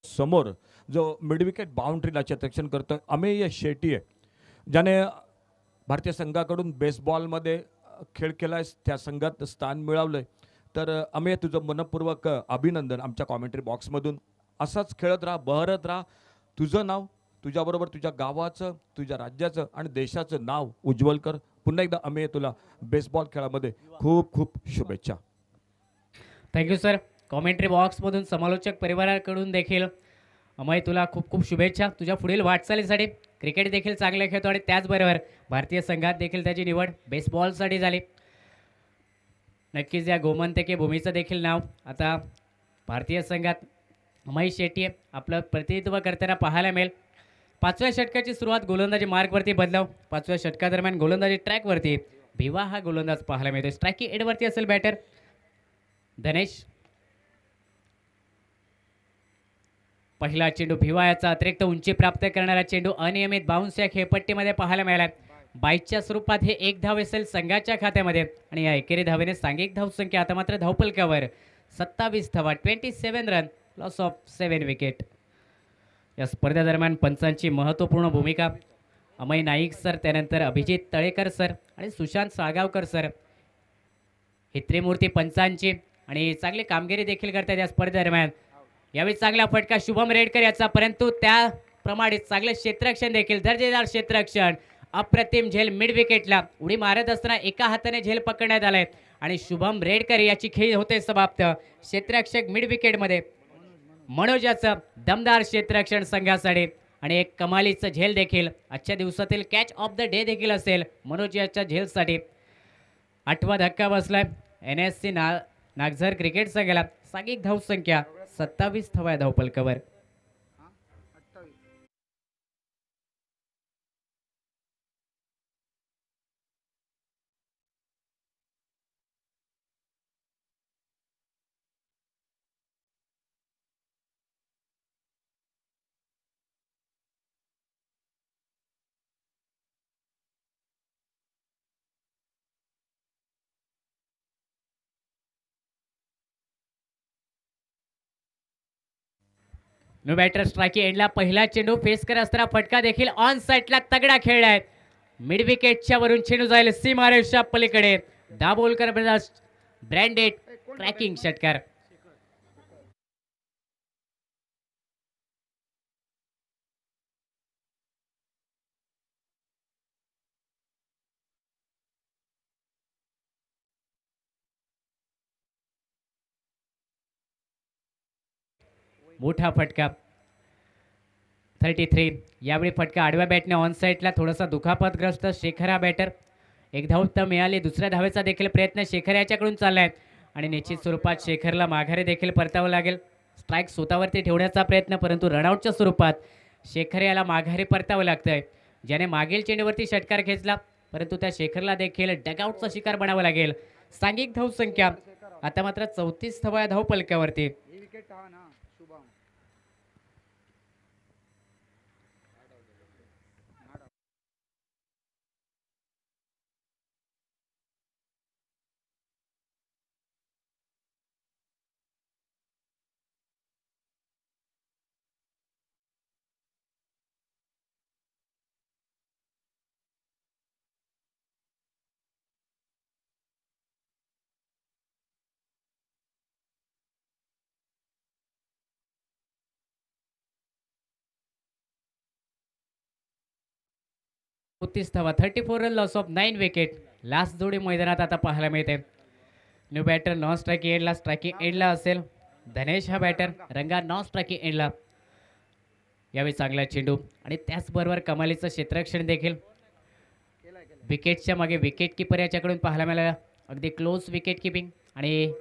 समोर जो मिडविकेट बाउंड्रीला क्षेत्ररक्षण करतो अमेय शेट्टी आहे, ज्याने भारतीय संघाकडून बेसबॉलमध्ये खेळ केला, त्या संघात स्थान मिळवलंय. तर अमेय, तुझं मनपूर्वक अभिनंदन आमच्या कॉमेंट्री बॉक्समधून. असाच खेळत राहा, बहरत राहा. तुझं नाव, तुझ्याबरोबर तुझ्या गावाचं, तुझ्या राज्याचं आणि देशाचं नाव उज्ज्वल कर. पुन्हा एकदा अमेय, तुला बेसबॉल खेळामध्ये खूप खूप शुभेच्छा. Thank you sir. कॉमेंट्री बॉक्समधून समालोचक परिवाराकडून देखील अमय, तुला खूप खूप शुभेच्छा तुझ्या पुढील वाटचालीसाठी. क्रिकेट देखील चांगले खेळतो आणि त्याचबरोबर भारतीय संघात देखील त्याची निवड बेसबॉलसाठी झाली. नक्कीच या गोमंतकीय भूमीचं देखील नाव आता भारतीय संघात अमय शेट्टी आपलं प्रतिनिधित्व करताना पाहायला मिळेल. 5व्या षटकाची सुरुवात गोलंदाजी मार्गवरती बदलाव. 5व्या षटकादरम्यान गोलंदाजी ट्रॅकवरती भिवा हा गोलंदाज पाहायला मिळतो. स्ट्रायकिंग एंडवरती असेल बॅटर धनेश. पहिला चेंडू भिवा याचा अतिरिक्त उंची प्राप्त करणारा चेंडू अनियमित बाउन्स या खेळपट्टीमध्ये पाहायला मिळाला. बाईच्या स्वरूपात हे एक धाव असेल संघाच्या खात्यामध्ये आणि या एकेरी धावेने सांघिक धावसंख्या आता मात्र धावपलकावर 27 धावा, 27 रन, लॉस ऑफ 7 विकेट. या स्पर्धेदरम्यान पंचांची महत्त्वपूर्ण भूमिका अमय नाईक सर, त्यानंतर अभिजित तळेकर सर आणि सुशांत साळगावकर सर ही त्रिमूर्ती पंचांची आणि चांगली कामगिरी देखील करतात या स्पर्धेदरम्यान. यावेळी चांगला फटका शुभम रेडकर याचा, परंतु त्याप्रमाणे चांगले क्षेत्ररक्षण देखील, दर्जेदार क्षेत्ररक्षण, अप्रतिम झेल मिड विकेटला. उडी मारत असताना एका हाताने झेल पकडण्यात आलाय आणि शुभम रेडकर याची खेळी होते समाप्त. क्षेत्ररक्षक मिड विकेटमध्ये मनोज याचं दमदार क्षेत्ररक्षण संघासाठी आणि एक कमालीचं झेल देखील आजच्या दिवसातील कॅच ऑफ द डे देखील असेल मनोज याच्या झेलसाठी. 8वा धक्का बसलाय NSC नागझर क्रिकेट संघाला. सांघिक धावसंख्या 27 धावा धावपलकावर. नो बॅटर स्ट्रायकी एंडला पहिला चेंडू फेस करत असताना फटका देखील ऑन साईडला तगडा खेळलाय. मिड विकेटच्या वरून चेंडू जाईल सीमारेषा पलीकडे. दाभोलकर ब्रदर्स ब्रँडेड ट्रॅकिंग षटकार. मोठा फटका 33. यावेळी फटका आडव्या बॅटने ऑन साईडला थोडासा दुखापतग्रस्त शेखर हा बॅटर. एक धाव तर मिळाली. दुसऱ्या धावेचा देखील प्रयत्न शेखर याच्याकडून चाललाय आणि निश्चित स्वरूपात शेखरला माघारी देखील परतावं लागेल. स्ट्राईक स्वतःवरती ठेवण्याचा प्रयत्न, परंतु रनआउटच्या स्वरूपात शेखर याला माघारी परतावं लागतंय. ज्याने मागील चेंडूवरती षटकार खेचला, परंतु त्या शेखरला देखील डगआउटचा शिकार बनावं लागेल. सांघिक धावसंख्या आता मात्र 34 धावा धावपलकावरती. धावा, 34 run, loss of 9 wicket. Last जोडी मैदानात आता पाहायला मिळते. न्यू बॅटर नॉन स्ट्रायकिंग एंडला, स्ट्रायकिंग एंडला असेल धनेश हा बॅटर. रंगा नॉन स्ट्रायकिंग एंडला. यावेळी चांगला चेंडू आणि त्याचबरोबर कमालीचं क्षेत्ररक्षण देखील विकेटच्या मागे विकेट किपर याच्याकडून पाहायला मिळालं. अगदी क्लोज विकेट किपिंग आणि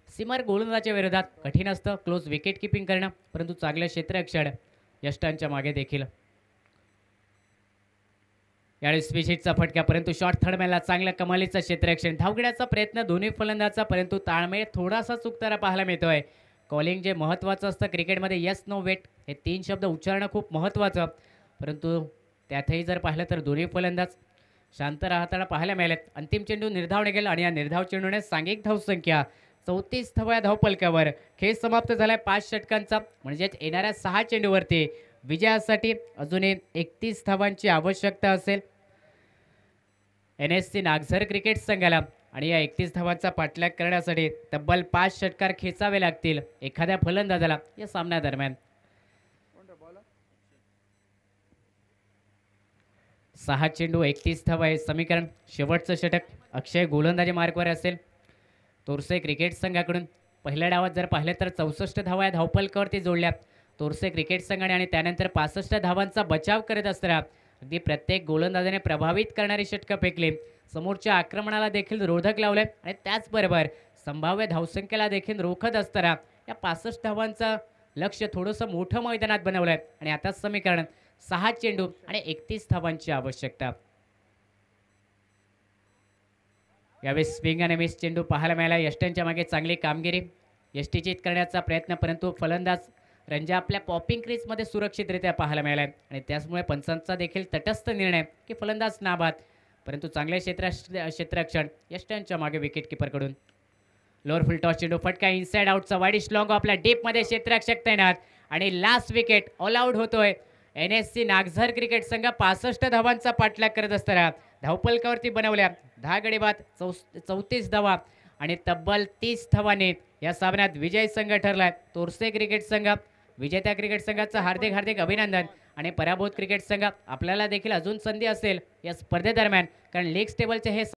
सीमर गोलंदाजाच्या विरोधात कठीण असतं क्लोज विकेट किपिंग करणं, परंतु चांगलं क्षेत्ररक्षण यष्टांच्या मागे देखील. यावेळी स्पिचिटचा फटका, परंतु शॉर्ट थर्डमॅनला चांगलं कमालीचं क्षेत्ररक्षण. धाव घेण्याचा प्रयत्न दोन्ही फलंदाजाचा, परंतु ताळमेळ थोडासा चुकताना पाहायला मिळतोय. कॉलिंग जे महत्त्वाचं असतं क्रिकेटमध्ये, येस नो वेट हे 3 शब्द उच्चारणं खूप महत्त्वाचं, परंतु त्यातही जर पाहिलं तर दोन्ही फलंदाज शांत राहताना पाहायला मिळालेत. अंतिम चेंडू निर्धावने गेला आणि या निर्धाव चेंडूने सांघिक धावसंख्या 34 धावा या धावपलकावर. खेळ समाप्त झालाय 5 षटकांचा, म्हणजेच येणाऱ्या 6 चेंडूवरती विजयासाठी अजूनही 31 धावांची आवश्यकता असेल NSC नागझर क्रिकेट संघाला. आणि या 31 धावांचा पाठलाग करण्यासाठी तब्बल 5 षटकार खेचावे लागतील एखाद्या फलंदाजाला या सामन्यादरम्यान. 6 चेंडू 31 धावा हे समीकरण. शेवटचं षटक अक्षय गोलंदाजी मार्कवर असेल. तोरसे क्रिकेट संघाकडून पहिल्या डावात जर पाहिलं तर 64 धावा या धावपलकावरती जोडल्या तोरसे क्रिकेट संघाने आणि त्यानंतर 65 धावांचा बचाव करत असताना अगदी प्रत्येक गोलंदाजाने प्रभावित करणारी षटकं फेकली. समोरच्या आक्रमणाला देखील रोधक लावले आणि त्याचबरोबर संभाव्य धावसंख्येला देखील रोखत असताना या 65 धावांचं लक्ष थोडंसं मोठं मैदानात बनवलं आहे. आणि आता समीकरण 6 चेंडू आणि 31 धावांची आवश्यकता. यावेळी स्विंग आणि मिस चेंडू पाहायला मिळाला. यष्टांच्या मागे चांगली कामगिरी, यष्टीचित करण्याचा प्रयत्न, परंतु फलंदाज रंजा आपल्या पॉपिंग क्रीजमध्ये सुरक्षितरित्या पाहायला मिळाला आहे. आणि त्याचमुळे पंचांचा देखील तटस्थ निर्णय की फलंदाज नाबाद, परंतु चांगले क्षेत्ररक्षण यष्टांच्या मागे विकेट किपरकडून. लोअर फुल टॉस चेंडू फटका इनसाइड आउटचा वाईडिश लॉंग आपल्या डीपमध्ये क्षेत्ररक्षक तैनात आणि लास्ट विकेट ऑल आउट होतोय. NSC नागझर क्रिकेट संघ 65 धावांचा पाठलाग करत असताना धावपलकावरती बनवल्या 10 गडी बाद 34 धावा आणि तब्बल 30 धावांनी या सामन्यात विजय संघ ठरलाय. तोरसे क्रिकेट संघ विजेत्या क्रिकेट संघाचं हार्दिक हार्दिक अभिनंदन. आणि पराभूत क्रिकेट संघ आपल्याला देखील अजून संधी असेल या स्पर्धेदरम्यान, कारण लीग टेबलचे हे